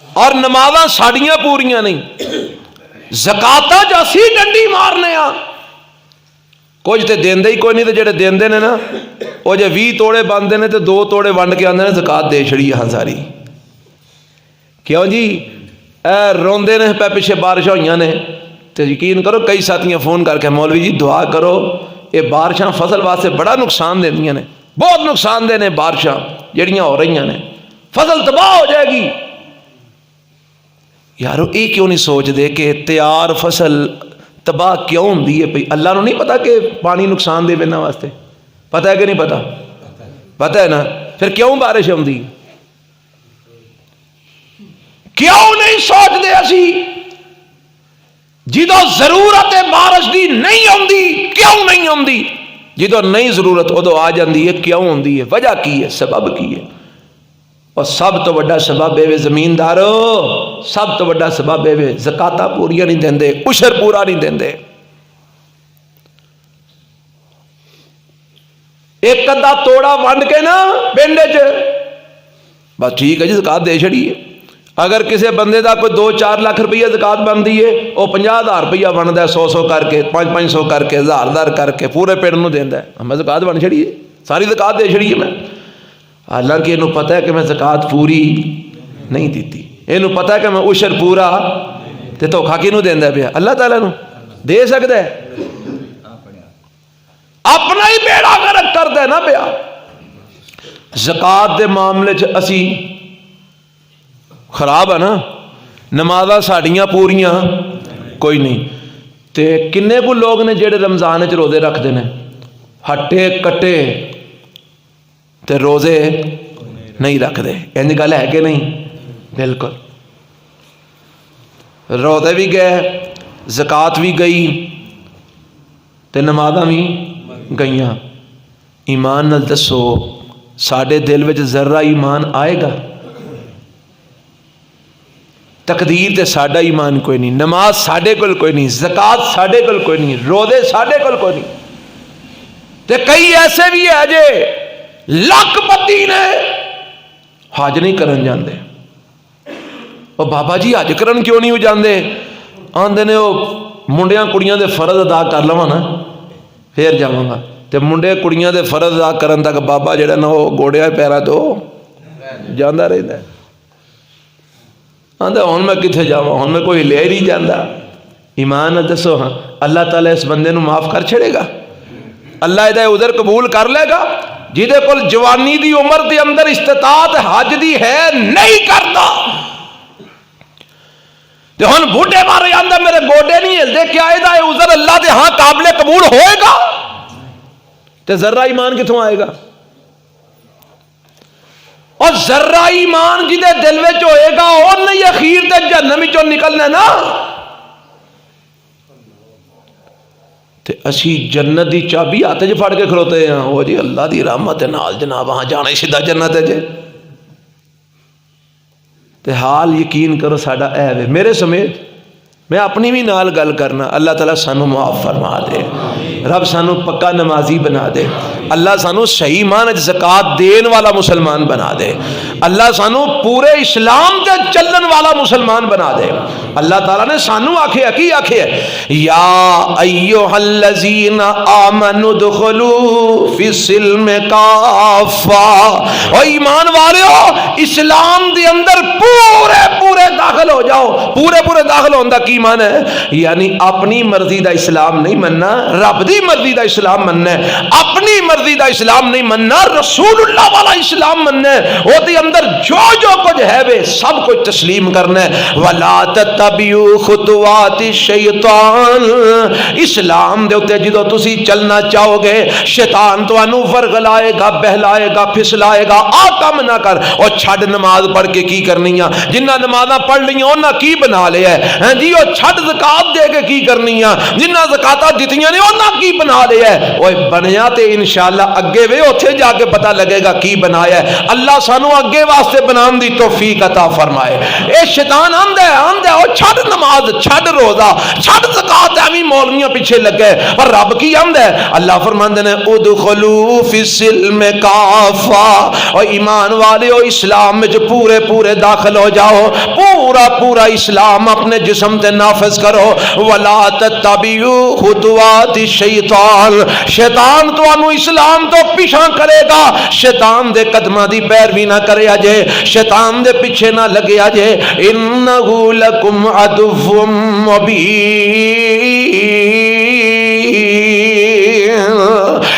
[SPEAKER 1] اور نمازاں ساڈیاں پوریاں نہیں, زکاتاں جو اسی ڈنڈی مارنے آ. کچھ تے دیندے ہی کوئی نہیں, تے جڑے دیندے نے نا وہ جے 20 توڑے بنتے ہیں تو 2 توڑے ونڈ کے آتے ہیں زکات دے چھڑی ہاں ساری. کیوں جی اے روندے نے پہ پیچھے بارشاں ہوئیاں نے, تو یقین کرو کئی ساتھیاں فون کر کے مولوی جی دعا کرو, یہ بارشاں فصل واسطے بڑا نقصان دیندیاں نے, بہت نقصان دے نے بارشاں جڑیاں ہو رہی نے, فصل تباہ ہو جائے گی. یارو یہ کیوں نہیں سوچ دے کہ تیار فصل تباہ کیوں ہوندی ہے پئی؟ اللہ نو نہیں پتا کہ پانی نقصان دے بنا واسطے؟ پتہ ہے کہ نہیں پتا؟ پتہ ہے نا, پھر کیوں بارش ہوندی؟ کیوں نہیں سوچ دے اسی جدو ضرورت بارش دی نہیں ہوندی؟ کیوں نہیں ہوندی؟ جدو نہیں ضرورت ادو آ جاندی ہے, کیوں ہوندی ہے؟ وجہ کی ہے؟ سبب کی ہے؟ اور سب تو بڑا سبب ہے زمیندارو, سب تو بڑا سبب ہے زکاتاں پوریاں نہیں دیندے, عشر پورا نہیں دیندے. ایک ادھا توڑا ونڈ کے نا پنڈ چ بس ٹھیک ہے جی زکات دے چھڑی ہے. اگر کسی بندے دا کوئی 2-4 لاکھ روپیہ زکات بنتی ہے, وہ 50,000 روپیہ بنتا ہے 100 کر کے, 500 کر کے, 1000 کر کے پورے پنڈ نو دیندا ہے. ہمیں زکات بن چھڑی ہے, ساری زکات دے چھڑی ہے میں. حالانکہ انہوں پتہ ہے کہ میں زکات پوری نہیں دیتی, انہوں پتہ ہے کہ میں عشر پورا, تے دھوکھا کینوں دیندا پیا؟ اللہ تعالیٰ نو دے سکتا ہے؟ اپنا ہی بیڑا غرق کردا ہے نا پیا. زکات دے معاملے چ اسی خراب ہے نا, نمازاں ساڈیاں پوریاں کوئی نہیں. تے کنے کو لوگ نے جڑے رمضان وچ روزے رکھدے نے, ہٹے کٹے تے روزے نہیں رکھدے. انج گل ہے کہ نہیں؟ بالکل. روزے بھی گئے, زکات بھی گئی, تے نمازاں بھی گئیاں. ایمان نال دسو ساڈے دل وچ ذرہ ایمان آئے گا؟ تقدیر تے ساڈا ایمان کوئی نہیں, نماز ساڈے کول کوئی نہیں, زکات ساڈے کول کوئی نہیں, روزے ساڈے کول کوئی نہیں. تے کئی ایسے بھی ہے جے لکھ پتی نے حج نہیں کرن جاندے. او بابا جی حج کرن کیوں نہیں جاندے؟ آندے نے وہ منڈیاں کڑیاں دے فرض ادا کر لواں نا پھر جاواں گا. تے منڈے کڑیاں دے فرض ادا کرن تک بابا جڑا نا وہ گوڑیاں پیراں تو جاندا رہندا ہے. آندا ہن میں کتھے جاواں, ہن میں کوئی لے نہیں جاندا. ایمان دسو ہاں اللہ تعالیٰ اس بندے نو معاف کر چھڑے گا؟ اللہ ادھر ادھر قبول کر لے گا؟ جہدے کول جوانی دی عمر دے اندر استطاعت حج دی ہے نہیں کرتا, تے ہن بوڑھے مارے آندا میرے گوڈے نہیں ہلدے, کیا ادھر ادھر اللہ دے ہاں قابل قبول ہوئے گا؟ تے ذرہ ایمان کتھوں آئے گا؟ اور ذرہ ایمان جدے دل وچ ہوئے گا وہ نہیں اخیر تے جہنم وچوں نکلنا نا. تے اسی جنت دی چابی ہاتھ وچ پھڑ کے کھلوتے ہیں, وہ جی اللہ دی رحمت نال جناب وہاں جانا سیدھا جنت ہے جی. تے حال یقین کرو ساڈا اے وے میرے سمیت, میں اپنی بھی نال گل کرنا. اللہ تعالیٰ سانو معاف فرما دے, رب سانو پکا نمازی بنا دے, اللہ سانو صحیح معنی زکات دین والا مسلمان بنا دے, اللہ سانو پورے اسلام تے چلن والا مسلمان بنا دے. اللہ تعالیٰ نے سانو آکھے کی آکھے یا ایھا الذین آمنوا ادخلوا فی السلم کافہ, او ایمان والو اسلام دے اندر پورے پورے داخل ہو جاؤ. پورے پورے داخل ہوندا کی معنی ہے؟ یعنی اپنی مرضی دا اسلام نہیں مننا, رب دی مرضی دا اسلام مننا ہے. اپنی مرضی دا اسلام نہیں مننا, رسول اللہ والا اسلام مننا ہے. وہ دے اندر جو جو کچھ ہے وہ سب کچھ تسلیم کرنا ہے. ولا تتبعوا خطوات الشیطان, اسلام دے اوتے جدوں تسی چلنا چاہو گے شیطان تانوں ورغلائے گا, بہلائے گا, پھسلائے گا. آ کم نہ کر, اور چھڈ نماز پڑھ کے کی کرنی ہے؟ جنہ نمازاں پڑھ لیاں انہاں کی بنا لیا ہے جی؟ وہ چھڈ زکات دے کے کی کرنی ہے، جنہ زکاتاں دتیاں نے انہاں کی بنا لیا ہے، اوے بنیا تے انشاءاللہ اگے وے اوتھے جا کے پتہ لگے گا کی بنایا ہے۔ اللہ سانو اگے واسطے بنان دی توفیق عطا فرمائے۔ اے شیطان آندا ہے او چھڈ نماز، چھڈ روزہ، چھڈ زکات، ایویں مولویاں پیچھے لگے، پر رب کی آندا ہے؟ اللہ فرماندے نے ادخلوا فی السلم کافہ، او ایمان والے اسلام وچ پورے پورے داخل ہو جاؤ، پورا پورا اسلام اپنے جسم تے نافذ کرو۔ ولا تتبعوا خطوات الشیطان، شیطان تانوں اسلام تو پیچھا کرے گا، شیطان دے قدماں دی پیروی نہ کرے جے، شیطان دے پیچھے نہ لگے جے۔ انہ لکم عدو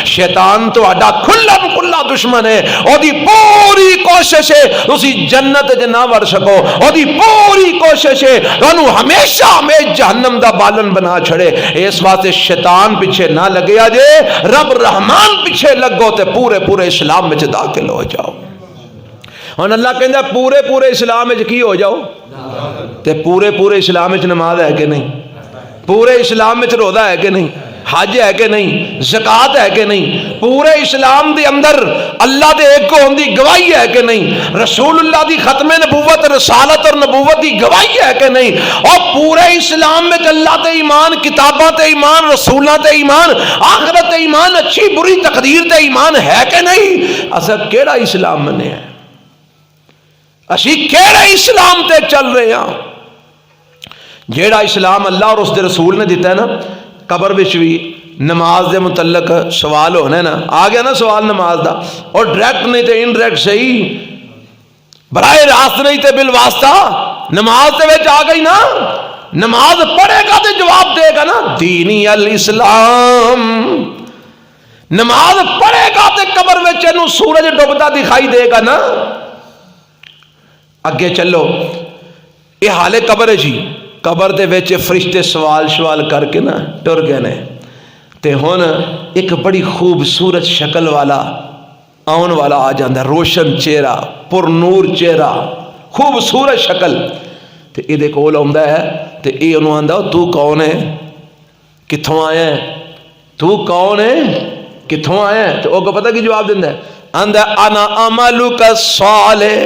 [SPEAKER 1] شیطان تو اڈا کھلم کھلا دشمن ہے، او دی پوری کوشش ہے تسی جنت وچ نہ وڑ سکو، او دی پوری کوشش ہے تانوں ہمیشہ ہمیشہ جہنم دا بالن بنا چھڑے۔ اس واسطے شیطان پیچھے نہ لگیا جے، رب رحمان پیچھے لگو تے پورے پورے اسلام وچ داخل ہو جاؤ۔ ہن اللہ کہندا پورے پورے اسلام وچ کی ہو جاؤ، تے پورے پورے اسلام وچ نماز ہے کہ نہیں، پورے اسلام وچ روزہ ہے کہ نہیں، حج ہے کہ نہیں، زکات ہے کہ نہیں، پورے اسلام دے اندر اللہ دے ایک ہون دی گواہی ہے کہ نہیں، رسول اللہ دی ختم نبوت، رسالت اور نبوت دی گواہی ہے کہ نہیں، اور پورے اسلام میں اللہ تے ایمان، کتاباں تے ایمان، رسولاں تے ایمان، آخرت تے ایمان، اچھی بری تقدیر تے ایمان ہے کہ نہیں۔ اسا کیڑا اسلام منے ہے، اسی کیڑے اسلام تے چل رہے ہیں؟ جیڑا اسلام اللہ اور اس دے رسول نے دیتا ہے نا، قبر وچ بھی نماز دے متعلق سوال ہونا ہے نا، آ گیا نا سوال نماز دا، اور ڈائریکٹ نہیں تے انڈائریکٹ صحیح، براہ راست نہیں تے بالواسطہ، نماز دے وچ آ گئی نا، نماز پڑھے گا تے جواب دے گا نا دینی الاسلام، نماز پڑھے گا تے قبر وچ اینوں سورج ڈوبتا دکھائی دے گا نا۔ اگے چلو، یہ حال قبر ہے جی، قبر دے وچ فرشتے سوال شوال کر کے نا ٹر گئے نے، تے ہن ایک بڑی خوبصورت شکل والا آن والا آ جاندہ ہے، روشن چہرہ، پر نور چہرہ، خوبصورت شکل، تے یہ دے کول آندا ہے، تے یہ انہوں آندا تو کون ہے، کتھوں آیا ہے، تو کون ہے، کتھوں آیا ہے، تو وہ کو پتہ کی جواب دیندہ ہے، آندا انا عملک الصالح،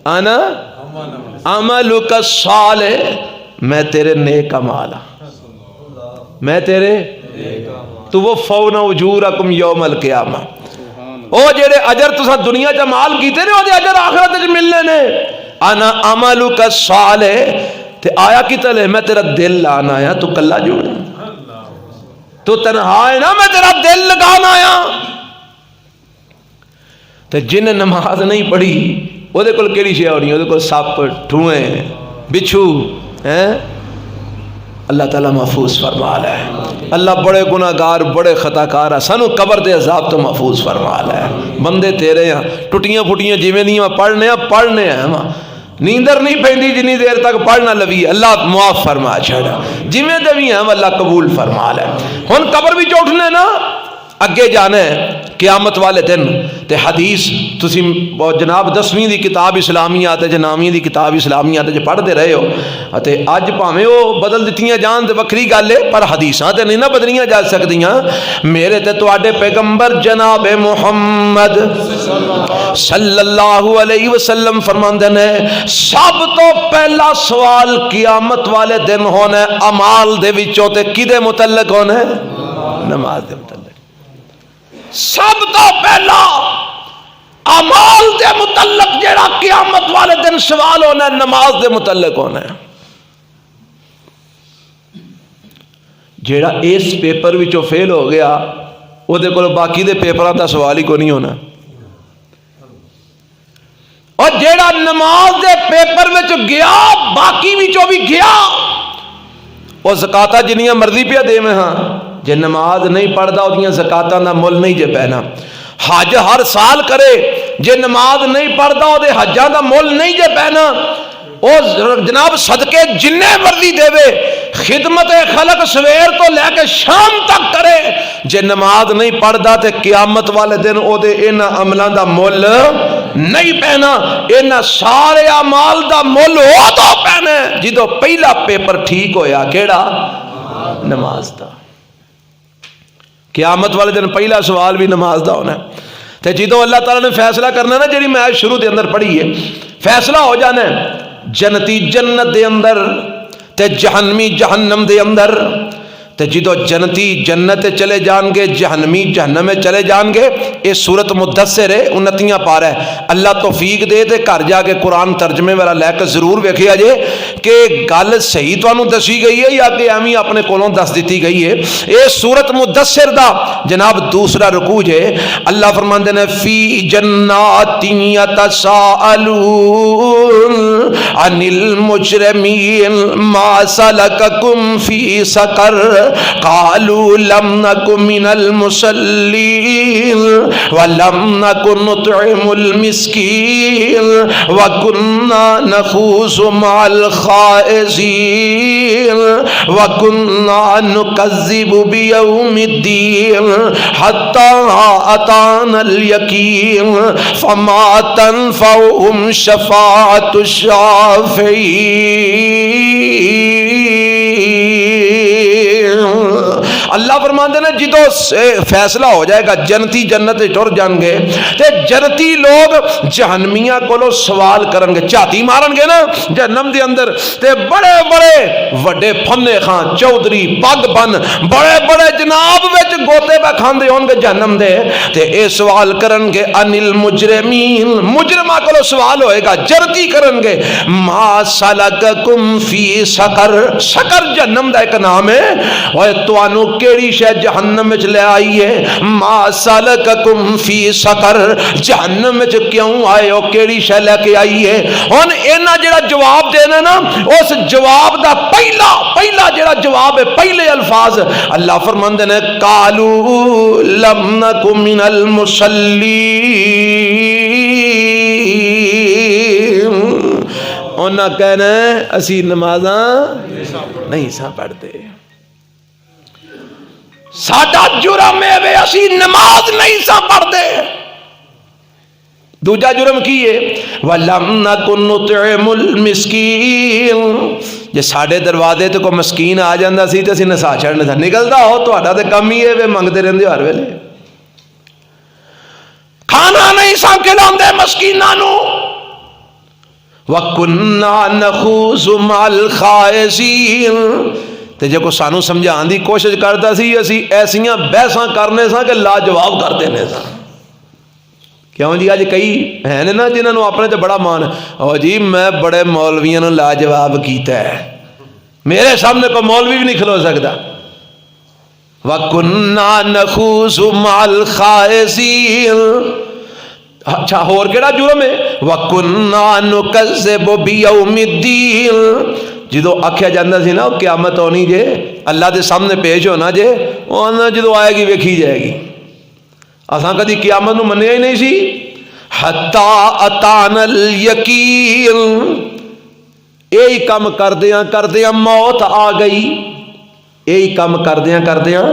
[SPEAKER 1] انا عملک الصالح، میں تیرے نیک اعمال ہاں، میں تیرے توفونا اجورکم یوم القیامہ، او جڑے اجر تساں دنیا چ مال کیتے نے او دے اجر آخرت وچ ملنے نے۔ انا عملک الصالح، تے آیا کی تلے میں تیرا دل لانا آیا، تو کلا جو تو تنہا ہے نا، میں تیرا دل لگانا آیا۔ تے جن نماز نہیں پڑھی وہ دے کل کیڑی شے ہونی، وہ دے کل سپ، ٹھوئیں، بچھو ہیں، اللہ تعالیٰ محفوظ فرما لے۔ اللہ بڑے گناہگار، بڑے خطاکار ہے، سانو قبر دے عذاب تو محفوظ فرما لے۔ بندے تیرے ہیں، ٹٹیاں پھٹیاں جویں نہیں پڑھنے ہیں، نیندر نہیں پیندی جنی دیر تک پڑھنا لوی، اللہ معاف فرما چھڑا، جویں دے بھی ہیں اللہ قبول فرما لے۔ ہن قبر بھی اٹھنے نا، اگے جانے قیامت والے دن، تے حدیث تسی جناب 10ویں دی کتاب اسلامیات تے 9ویں دی کتاب اسلامیات تے پڑھ دے رہے ہو، تے اج بھاویں او بدل دتیاں جان تے وکری گل ہے، پر حدیثاں تے نہیں نہ بدلیاں جا سکدیاں۔ میرے تے تواڈے پیغمبر جناب محمد صلی اللہ علیہ وسلم فرماندے نے سب تو پہلا سوال قیامت والے دن ہونا اعمال دے وچوں، تے کدے متعلق ہونا، نماز دے متعلق۔ سب تو پہلا اعمال دے متعلق جیڑا قیامت والے دن سوال ہونا ہے، نماز دے متعلق ہونا ہے۔ جیڑا اس پیپر وچوں فیل ہو گیا وہ دے کول باقی دے پیپراں دا سوال ہی کو نہیں ہونا، اور جیڑا نماز دے پیپر وچ گیا باقی وچوں بھی گیا، وہ زکاتاں جنیاں مرضی پیا دے میں ہاں، جے نماز نہیں پڑھدا اودیاں زکاتاں دا مل نہیں جے پینا، حج ہر سال کرے جے نماز نہیں پڑھدا او دے حجاں دا مل نہیں جے پینا، او جناب صدقے جننے مرضی دے وے، خدمت خلق سویر تو لے کے شام تک کرے، جے نماز نہیں پڑھدا تے قیامت والے دن او دے انہاں عملاں دا مل نہیں پینا. انہاں سارے اعمال دا مل ادو پینا جدو پہلا پیپر ٹھیک ہویا. کیڑا؟ نماز دا. قیامت والے دن پہلا سوال بھی نماز دا ہونا ہے. تے جدو اللہ تعالیٰ نے فیصلہ کرنا نا، جڑی میں شروع دے اندر پڑھی ہے، فیصلہ ہو جانا ہے جنتی جنت دے اندر تے جہنمی جہنم دے اندر. تے جدو جنتی جنت چلے جان گے، جہنمی جہنم میں چلے جان گے. یہ سورت مدثر ہے، 29 پارہ ہے. اللہ توفیق دے تے گھر جا کے قرآن ترجمے والا لے کے ضرور ویکھیا جے کہ گل صحیح تانوں دسی گئی ہے یا کہ ایویں اپنے کولوں دس دیتی گئی ہے. یہ سورت مدثر دا جناب دوسرا رکوع ہے. اللہ فرماندے نے فی جنات یتساءلون عن المجرمین ما سلککم فی سقر قالوا لم نكن من المصلين ولم نكن نطعم المسكين وكنا نخوض مع الخائضين وكنا نكذب بيوم الدين حتى أتانا اليقين فما تنفعهم شفاعة الشافعين. اللہ فرماندے نے جدو فیصلہ ہو جائے گا جنتی جنت ٹر جان گے تے جنتی لوگ جہنمیاں کولو سوال کرن گے، چاتی مارن گے نا جہنم دے اندر. تے بڑے بڑے وڈے فنے خان چودھری پگ بن بڑے بڑے جناب وچ گوتے پہ کھاندے ہون گے جہنم دے. تے اے سوال کرن گے ان المجرمین، مجرماں کولو سوال ہوئے گا، جنتی کرن گے ما سلککم فی سقر. سقر جہنم دا ایک نام ہے. اوے توانو کیڑی شے جہنم وچ لے آئی ہے؟ ما سلککم فی سقر، جہنم وچ کیوں آئے ہو، کیڑی شے لے کے آئی ہے؟ ہن انہاں جڑا جواب دینا نا، اس جواب دا پہلا جڑا جواب ہے، پہلے الفاظ اللہ فرماندے نے قالوا لم نکن من المصلین. انہاں کہنا ہے اسی نمازاں نہیں سا پڑھتے، ساڈا جرم ہے وے اسی نماز نہیں سا پڑھتے. دوجا جرم کی ہے وَلَمْ نَكُنْ نُطْعِمُ الْمِسْكِينَ. جے ساڈے دروازے تے کوئی مسکین آ جاندا سی تے اسی نسا چھڑنے تھا. نکلدا ہو تہاڈا تے کم ہی ہے وے منگتے رہندے ہر ویلے. کھانا نہیں سا کھلاندے مسکیناں نو. وَكُنَّا نَخُوضُ مَعَ الْخَائِضِينَ. تے جے کو سانو سمجھان دی کوشش کرتا سی اسی ایسیاں بحثاں کرنے سا کہ لاجواب کر دینے سا. کیوں جی اج کئی ہیں نا جنہاں نو اپنے تے بڑا مان او جی میں بڑے مولویاں نو لاجواب کیتا ہے، میرے سامنے کوئی مولوی بھی نہیں کھلو سکتا. وَكُنَّا نَخُوضُ مَعَ الْخَائِضِينَ. اچھا اور کیڑا جرم ہے؟ وَكُنَّا نُكَذِّبُ بِيَوْمِ الدِّينِ. جدو آکھیا جاندہ سی نا قیامت ہونی جے، اللہ دے سامنے پیش ہونا جے، وہ جدو آئے گی ویکھی جائے گی. اساں کدی قیامت نو منیا ہی نہیں سی. حتی اتانا الیقین. یہی کام کردیاں موت آ گئی. یہی کام کردیاں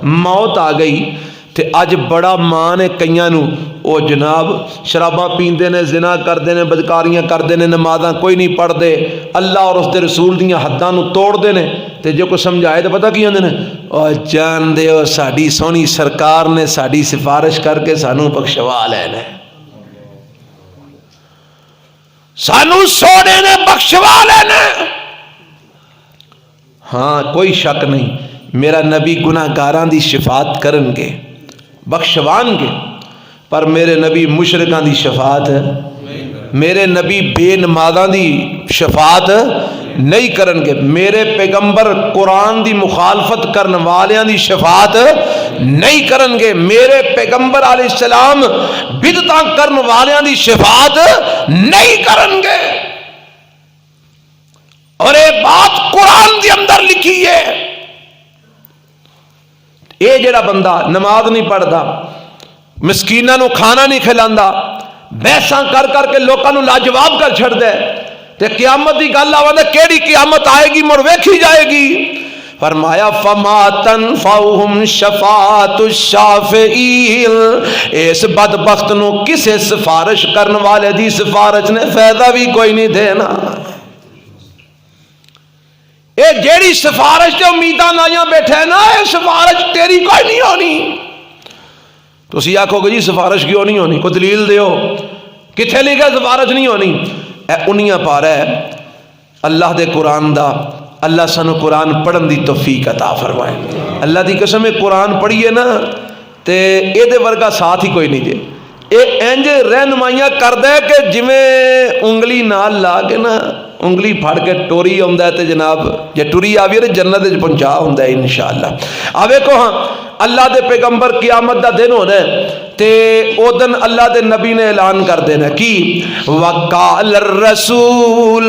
[SPEAKER 1] موت آ گئی. تے اج بڑا مان ہے کئیاں نو، او جناب شراباں پیندے نے، زنا کردے نے، بدکاریاں کردے نے، نمازاں کوئی نہیں پڑھدے، اللہ اور اس دے رسول دیاں حداں نو توڑدے نے. تے جو کوئی سمجھائے تو پتہ کی ہوندے نے، او جان دے او ساڈی سونی سرکار نے ساڈی سفارش کر کے سانو بخشوا لینا، سانو سونے نے بخشوا لینا. ہاں کوئی شک نہیں میرا نبی گناہ گاراں دی شفاعت کرن گے، بخشوان گے، پر میرے نبی مشرکاں دی شفاعت ہے، میرے نبی بے نمازاں دی شفاعت نہیں کرن گے، میرے پیغمبر قرآن دی مخالفت کرن والیاں دی شفاعت نہیں کرن گے، میرے پیغمبر علیہ السلام بدعتاں کرن والیاں دی شفاعت نہیں کرن گے. اور یہ بات قرآن دے اندر لکھی ہے. یہ جڑا بندہ نماز نہیں پڑھتا، مسکیناں نو کھانا نہیں کھلاندا، بحثاں کر کر کے لوکاں نو لاجواب کر چھڑ دے، تے قیامت دی گل آوندے کیڑی قیامت آئے گی مڑ ویکھی جائے گی. فرمایا فما تنفعهم شفاعت الشافعین، اس بدبخت نو کسے سفارش کرن والے دی سفارش نے فائدہ بھی کوئی نہیں دینا۔ اے جیڑی سفارش تے امیداں لائیاں بیٹھے نا، اے سفارش تیری کوئی نہیں ہونی۔ تو اسی آکھو گے جی سفارش کیوں نہیں ہونی، کوئی دلیل دیو، کتھے لکھا سفارش نہیں ہونی؟ اے انیاں پارا ہے اللہ دے قرآن دا، اللہ سانو قرآن پڑھن دی توفیق عطا فرمائے۔ اللہ دی قسم ہے قرآن پڑھیے نا تے اے دے ورگا ساتھ ہی کوئی نہیں جے، اے انج رہنمائیاں کر دے کہ جویں انگلی نال لا کے نا انگلی پھڑ کے ٹوری آندا ہے تے جناب جے ٹوری آوی تے جنت وچ پہنچا ہوندا ہے انشاءاللہ۔ آ ویکھو ہاں اللہ دے پیغمبر قیامت دا دن ہونا ہے تے او دن اللہ دے نبی نے اعلان کر دینا کی وقال الرسول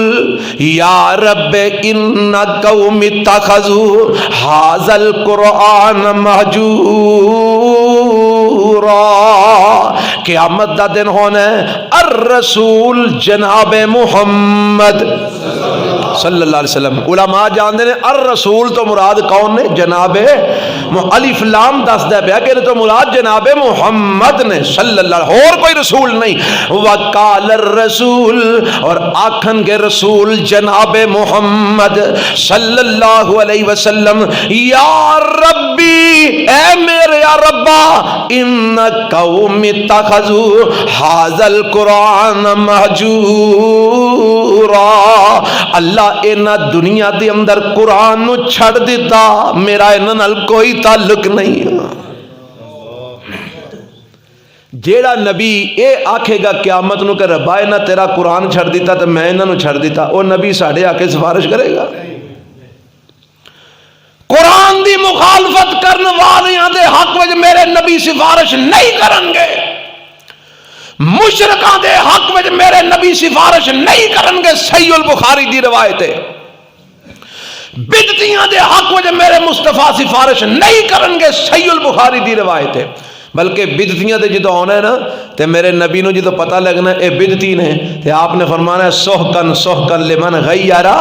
[SPEAKER 1] یا رب ان قوم اتخذوا ھذا القرآن مہجورا۔ قیامت دا دن ہونا ہے، الرسول جناب محمد صلی اللہ علیہ وسلم۔ علماء جانتے ہیں الرسول تو مراد کون نے؟ جناب الف لام دس دے پیا کہ تو مراد جناب محمد نے صلی اللہ، اور کوئی رسول نہیں۔ وقال الرسول، اور آکھن کے رسول جناب محمد صلی اللہ علیہ وسلم، یا ربی، اے میرے یا ربا، ان قوم اتخذوا ھذا القرآن مہجورا، اللہ اینا دنیا دے اندر قرآن نو چھڑ دیتا، میرا انہاں نال کوئی تعلق نہیں۔ جیڑا نبی اے آکھے گا قیامت نو کہ ربا اینا تیرا قرآن چھڑ دیتا تو میں انہاں نو چھڑ دیتا، او نبی ساڑھے آکے سفارش کرے گا؟ قرآن دی مخالفت کرنے والیاں دے حق وچ میرے نبی سفارش نہیں کرن گے، مشرکاں دے حق وچ میرے نبی سفارش نہیں کرن گے، صحیح البخاری دی روایت ہے۔ بدعتیاں دے حق وچ میرے مصطفیٰ سفارش نہیں کرن گے، صحیح البخاری دی روایت ہے۔ بلکہ بدعتیاں دے جدو آنا ہے نا تے میرے نبی نو جدو پتہ لگنا اے بدعتی نے تے آپ نے فرمانا ہے سحقن سحقن لمن غیرہ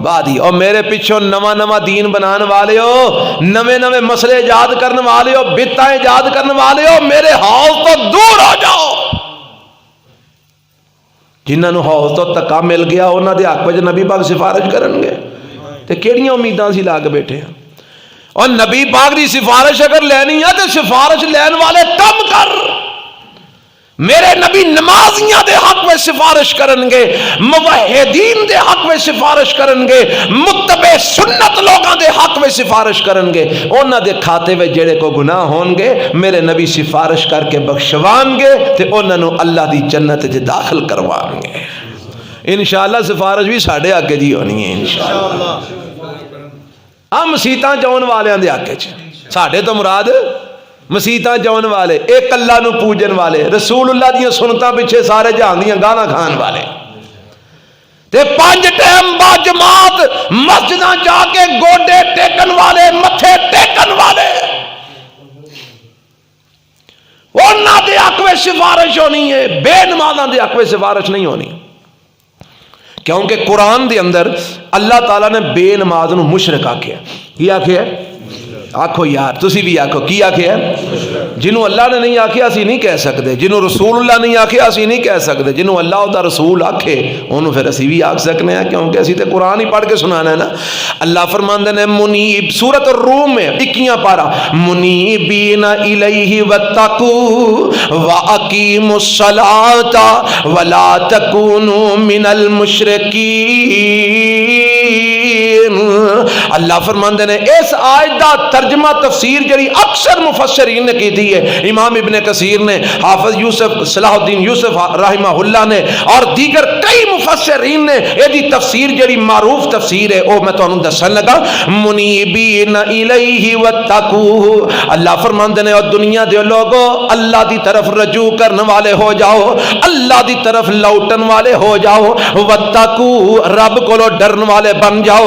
[SPEAKER 1] بعدی، اور میرے پیچھوں نواں نواں دین بنان والے ہو، نوے نوے مسئلے ایجاد کرنے والے ہو، بدعتاں ایجاد کرنے والے ہو، میرے حوض تو دور ہو جاؤ۔ جنہاں نو حوض تو تکا مل گیا انہاں دے حق وچ نبی پاک سفارش کرن گے تے کیڑیاں امیداں سی لا کے بیٹھے ہیں۔ اور نبی پاک دی سفارش اگر لینی ہے تو سفارش لین والے کم کر، میرے نبی نمازیاں دے حق میں سفارش کرن گے، موحدین دے حق میں سفارش کرن گے، متبع سنت لوگاں دے حق میں سفارش کرن گے، انہاں دے کھاتے میں جڑے کو گناہ ہون گے میرے نبی سفارش کر کے بخشوان گے تے انہاں نو اللہ دی جنت وچ داخل کروان گے۔ انشاءاللہ سفارش بھی ساڑھے آگے دی ہونی ہے انشاءاللہ۔ ہم مسیتاں جاؤن والے ہیں دے آگے ساڑھے تو مراد مسیتاں جاؤن والے، ایک اللہ نو پوجن والے، رسول اللہ دیاں سنتاں پیچھے سارے جہان دیاں گانا کھان والے تے 5 ٹائم با جماعت مسجداں جا کے گوڈے ٹیکن والے، متھے ٹیکن والے، انہاں دے حق میں سفارش ہونی ہے، بے نمازاں دے حق میں سفارش نہیں ہونی۔ کیونکہ قرآن دے اندر اللہ تعالیٰ نے بے نماز نو مشرک آکھیا، کی آکھیا ہے؟ آکھو یار تسی بھی آکھو کی آکھیا ہے؟ جنہوں اللہ نے نہیں آکھیا اسی نہیں کہہ سکتے، جنہوں رسول اللہ نہیں آکھیا اسی نہیں کہہ سکتے، جنہوں اللہ دا رسول آکھے انہوں پھر اسی بھی آکھ سکنے ہیں، کیونکہ اسی تے قرآن ہی پڑھ کے سنانا ہے نا۔ اللہ فرماندے نے منیب، سورۃ الروم میں 21 پارہ، منیبین الیہ واتقوا واقیموا الصلاۃ ولا تکونوا من المشرکین۔ اللہ فرماندے نے اس آیت دا ترجمہ تفسیر جڑی اکثر مفسرین نے کی دی ہے، امام ابن کثیر نے، حافظ یوسف صلاح الدین یوسف رحمہ اللہ نے اور دیگر کئی مفسرین نے یہ دی تفسیر جڑی معروف تفسیر ہے وہ میں تانوں دسن لگا۔ منیبین الیہ واتقوہ، اللہ فرماندے نے اور دنیا دے لوگو اللہ دی طرف رجوع کرنے والے ہو جاؤ، اللہ دی طرف لوٹن والے ہو جاؤ، واتقوہ رب کو ڈرن والے بن جاؤ،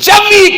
[SPEAKER 1] 24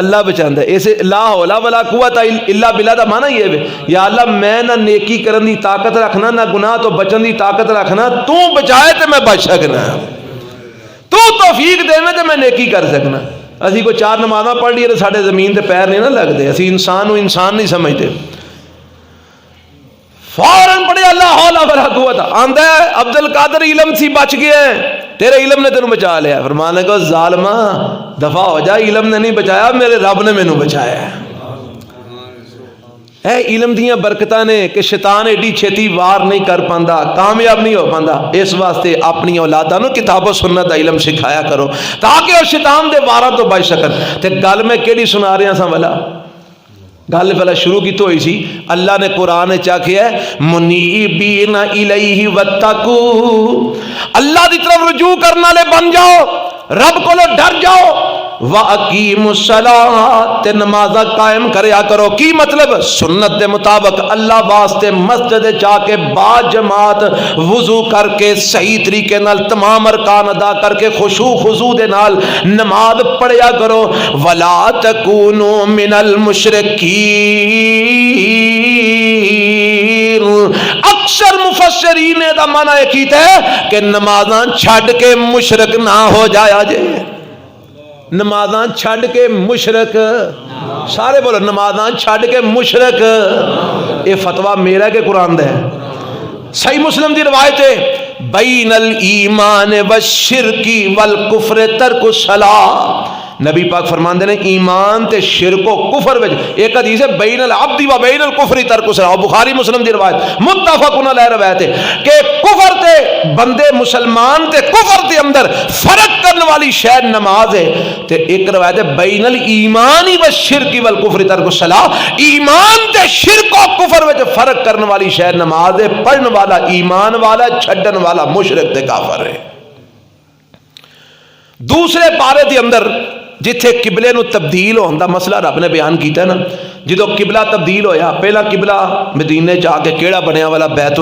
[SPEAKER 1] اللہ بچاندہ ہے. اسے لا حول ولا قوت الا باللہ دا معنی یہ ہے یا اللہ میں نہ نیکی کرن دی طاقت رکھنا نہ گناہ تو بچن دی طاقت رکھنا, تو بچائے تے میں بچ سکنا, تو توفیق دے میں تے میں نیکی کر سکنا. اسی کو 4 نمازاں پڑھ لیے تو ساڈے زمین تے پیر نہیں نہ لگتے, اسی انسان انسان نہیں سمجھتے. فوراً پڑھے اللہ حول ولا قوت. آندا ہے عبد القادر علم سی بچ گیا ہے, تیرے علم نے تینوں بچا لیا. فرمانے کو ظالما دفع ہو جا, علم نے نہیں بچایا, میرے رب نے مینوں بچایا ہے. اے علم دیاں برکتاں نے کہ شیطان ایڈی چھیتی وار نہیں کر پاندا, کامیاب نہیں ہو پاندا. اس واسطے اپنی اولاداں نو کتاب و سنت دا علم سکھایا کرو تاکہ وہ شیطان دے واراں تو بچ سکن. تے گل میں کیڑی سنا رہا سا والا گل پہلے شروع کی تو ہوئی سی. اللہ نے قرآن چاکھیا ہے منیبین الیہ واتقوا, اللہ دی طرف رجوع کرنے والے بن جاؤ, رب کو ڈر جاؤ. وَأَقِيمُوا الصَّلَاةَ, تے نمازہ قائم کریا کرو. کی مطلب؟ سنت دے مطابق اللہ واسطے مسجد جا کے با جماعت وضو کر کے صحیح طریقے نال تمام ارکان ادا کر کے خشوع خضوع دے نال نماز پڑھیا کرو. وَلَا تَكُونُوا مِنَ الْمُشْرِكِينَ. اکثر مفسرین دا معنی کیتا ہے کہ نمازاں چھڈ کے مشرک نہ ہو جایا جے. نمازاں چھڈ کے مشرک, سارے بولو نمازاں چھڈ کے مشرک. یہ فتویٰ میرا کہ قرآن دا ہے. صحیح مسلم دی روایت ہے بین الایمان والشرک والکفر ترک الصلاۃ. نبی پاک فرماندے نے ایمان تے شرک و کفر وچ ایک حدیث ہے بین العبد و بین الکفر ترک الصلاۃ, بخاری مسلم دی روایت متفقن علیہ روایت ہے کہ کفر تے بندے مسلمان تے کفر دے اندر فرق کرنے والی شے نماز ہے. تے ایک روایت ہے بین الایمان والشرک والکفر ترک الصلاۃ, ایمان تے شرک و کفر وچ فرق کرنے والی شے نماز ہے. پڑھن والا ایمان والا, چھڈن والا مشرک تے کافر ہے. دوسرے پارے دے اندر جتھے قبلے نو تبدیل ہون دا مسئلہ رب نے بیان کیتا ہے نا, جدو قبلہ تبدیل ہویا, پہلا قبلہ مدینے جا کے کیڑا بنیا والا بیت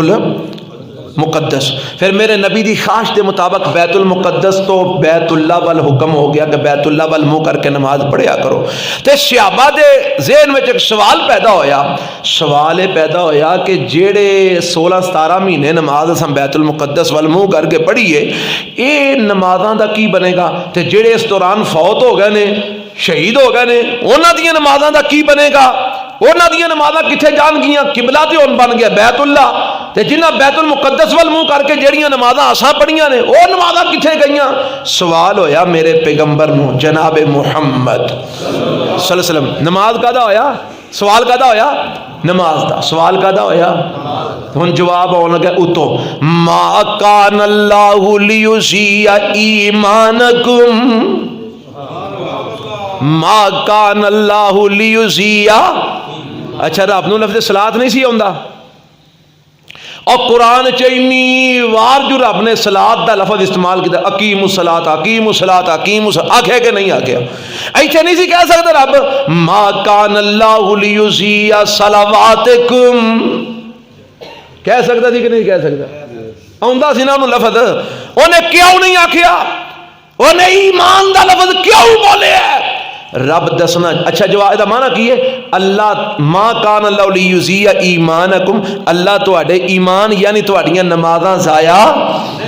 [SPEAKER 1] المقدس, پھر میرے نبی دی خواہش دے مطابق بیت المقدس تو بیت اللہ وال حکم ہو گیا کہ بیت اللہ وال منہ کر کے نماز پڑھیا کرو. تے صحابہ دے ذہن میں ایک سوال پیدا ہویا, سوال یہ پیدا ہویا کہ جیڑے 16-17 مہینے نماز اساں بیت المقدس وال منہ کر کے پڑھیے, اے نمازاں دا کی بنے گا؟ تے جیڑے اس دوران فوت ہو گئے نے, شہید ہو گئے نے, انہاں دیاں نمازاں دا کی بنے گا؟ انہاں دیاں نمازاں کتھے جان گیاں؟ قبلہ تے ہن بن گیا بیت اللہ, تے جنہاں بیت المقدس وال منہ کر کے جڑیاں نمازاں اساں پڑھیاں نے او نمازاں کتھے گئیاں؟ سوال ہویا میرے پیغمبر نو جناب محمد صلی اللہ علیہ وسلم, نماز کدا ہویا؟ سوال کدا ہویا؟ نماز دا. سوال کدا ہویا؟ ہن جواب آن لگا اتو ما کان اللہ لیضیع ایمانکم, ما کان اللہ لیضیع. اچھا رب نو لفظ صلاۃ نہیں سی آندا, اور قرآن چینی وار جو رب نے صلاۃ دا لفظ استعمال کیا, اقیم الصلاۃ اقیم الصلاۃ اقیم الصلاۃ, آکھے کہ نہیں آکھیا؟ ایتھے نہیں سی کہہ سکتا رب ما کان اللہ لیضیع صلواتکم, کہہ سکتا سی کہ نہیں کہہ سکتا؟ آندا سی نا انہوں لفظ, انہیں کیوں نہیں آکھیا؟ انہیں ایمان دا لفظ کیوں بولے ہے؟ رب دسنا. اچھا جواب دا معنی کی ہے؟ اللہ ما کان اللہ لیضیع ایمانکم, اللہ تواڈے ایمان یعنی تواڈیاں نمازاں ضائع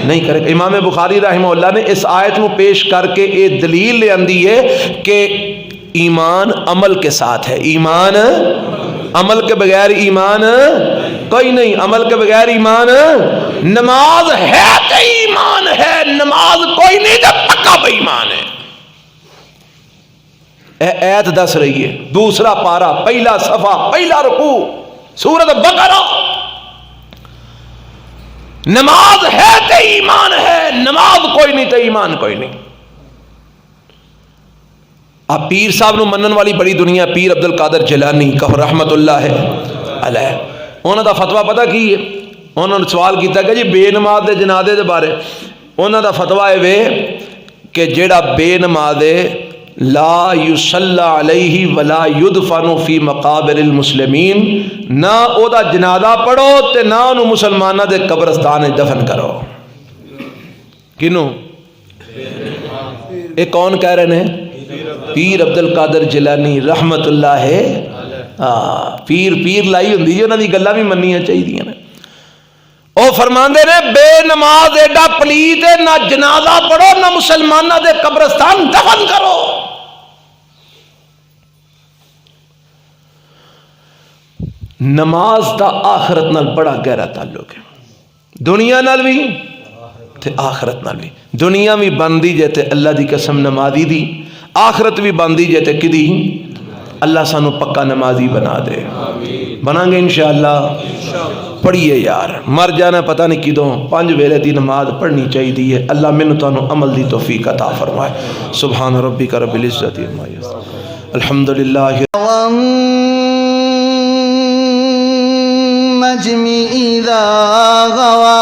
[SPEAKER 1] نہیں کرے گا. امام بخاری رحمہ اللہ نے اس آیت کو پیش کر کے یہ دلیل لے آندی ہے کہ ایمان عمل کے ساتھ ہے. ایمان عمل کے بغیر ایمان کوئی نہیں, عمل کے بغیر ایمان, نماز ہے تو ایمان ہے, نماز کوئی نہیں تو پکا بے ایمان ہے. ایت دس رہی ہے, دوسرا پارا, پہلا صفحہ, پہلا رکوع, سورۃ بقرہ. نماز ہے تو ایمان ہے, نماز کوئی نہیں تو ایمان کوئی نہیں. اب پیر صاحب نو منن والی بڑی دنیا, پیر عبد القادر جیلانی کہو رحمت اللہ علیہ, انہوں دا فتویٰ پتہ کی ہے؟ انہوں نے سوال کیتا کہ جی بے نماز دے جنازے دے بارے, انہوں دا فتویٰ ہے کہ جیڑا بے نماز لا یصلی علیہ ولا یدفن فی مقابر المسلمین, نہ او دا جنازہ پڑھو تے نہ انہوں مسلمانہ دے قبرستان دفن کرو. کنوں؟ یہ کون کہہ رہے ہیں؟ پیر عبد القادر جیلانی رحمت اللہ ہے پیر لائی ہوں جی، انہوں دی گلاں بھی مننیاں چاہیے نے۔ وہ فرماندے نے بے نماز ایڈا پلیت ہے، نہ جنازہ پڑھو نہ مسلمانہ دے قبرستان دفن کرو۔ نماز دا آخرت نال بڑا گہرا تعلق ہے، دنیا نال بھی تے آخرت نال بھی۔ دنیا بھی بندی جے تے اللہ دی قسم نمازی دی، آخرت بھی بندی جے تے کدی اللہ سانو پکا نمازی بنا دے، بنا گے انشاءاللہ۔ پڑھیے یار، مر جانا پتہ نہیں کدوں، 5 ویلے دی نماز پڑھنی چاہیے۔ اللہ مینوں تانوں عمل دی توفیق عطا فرمائے۔ سبحان ربک رب العزت عما یصفون، الحمدللہ
[SPEAKER 2] النجم إذا غوى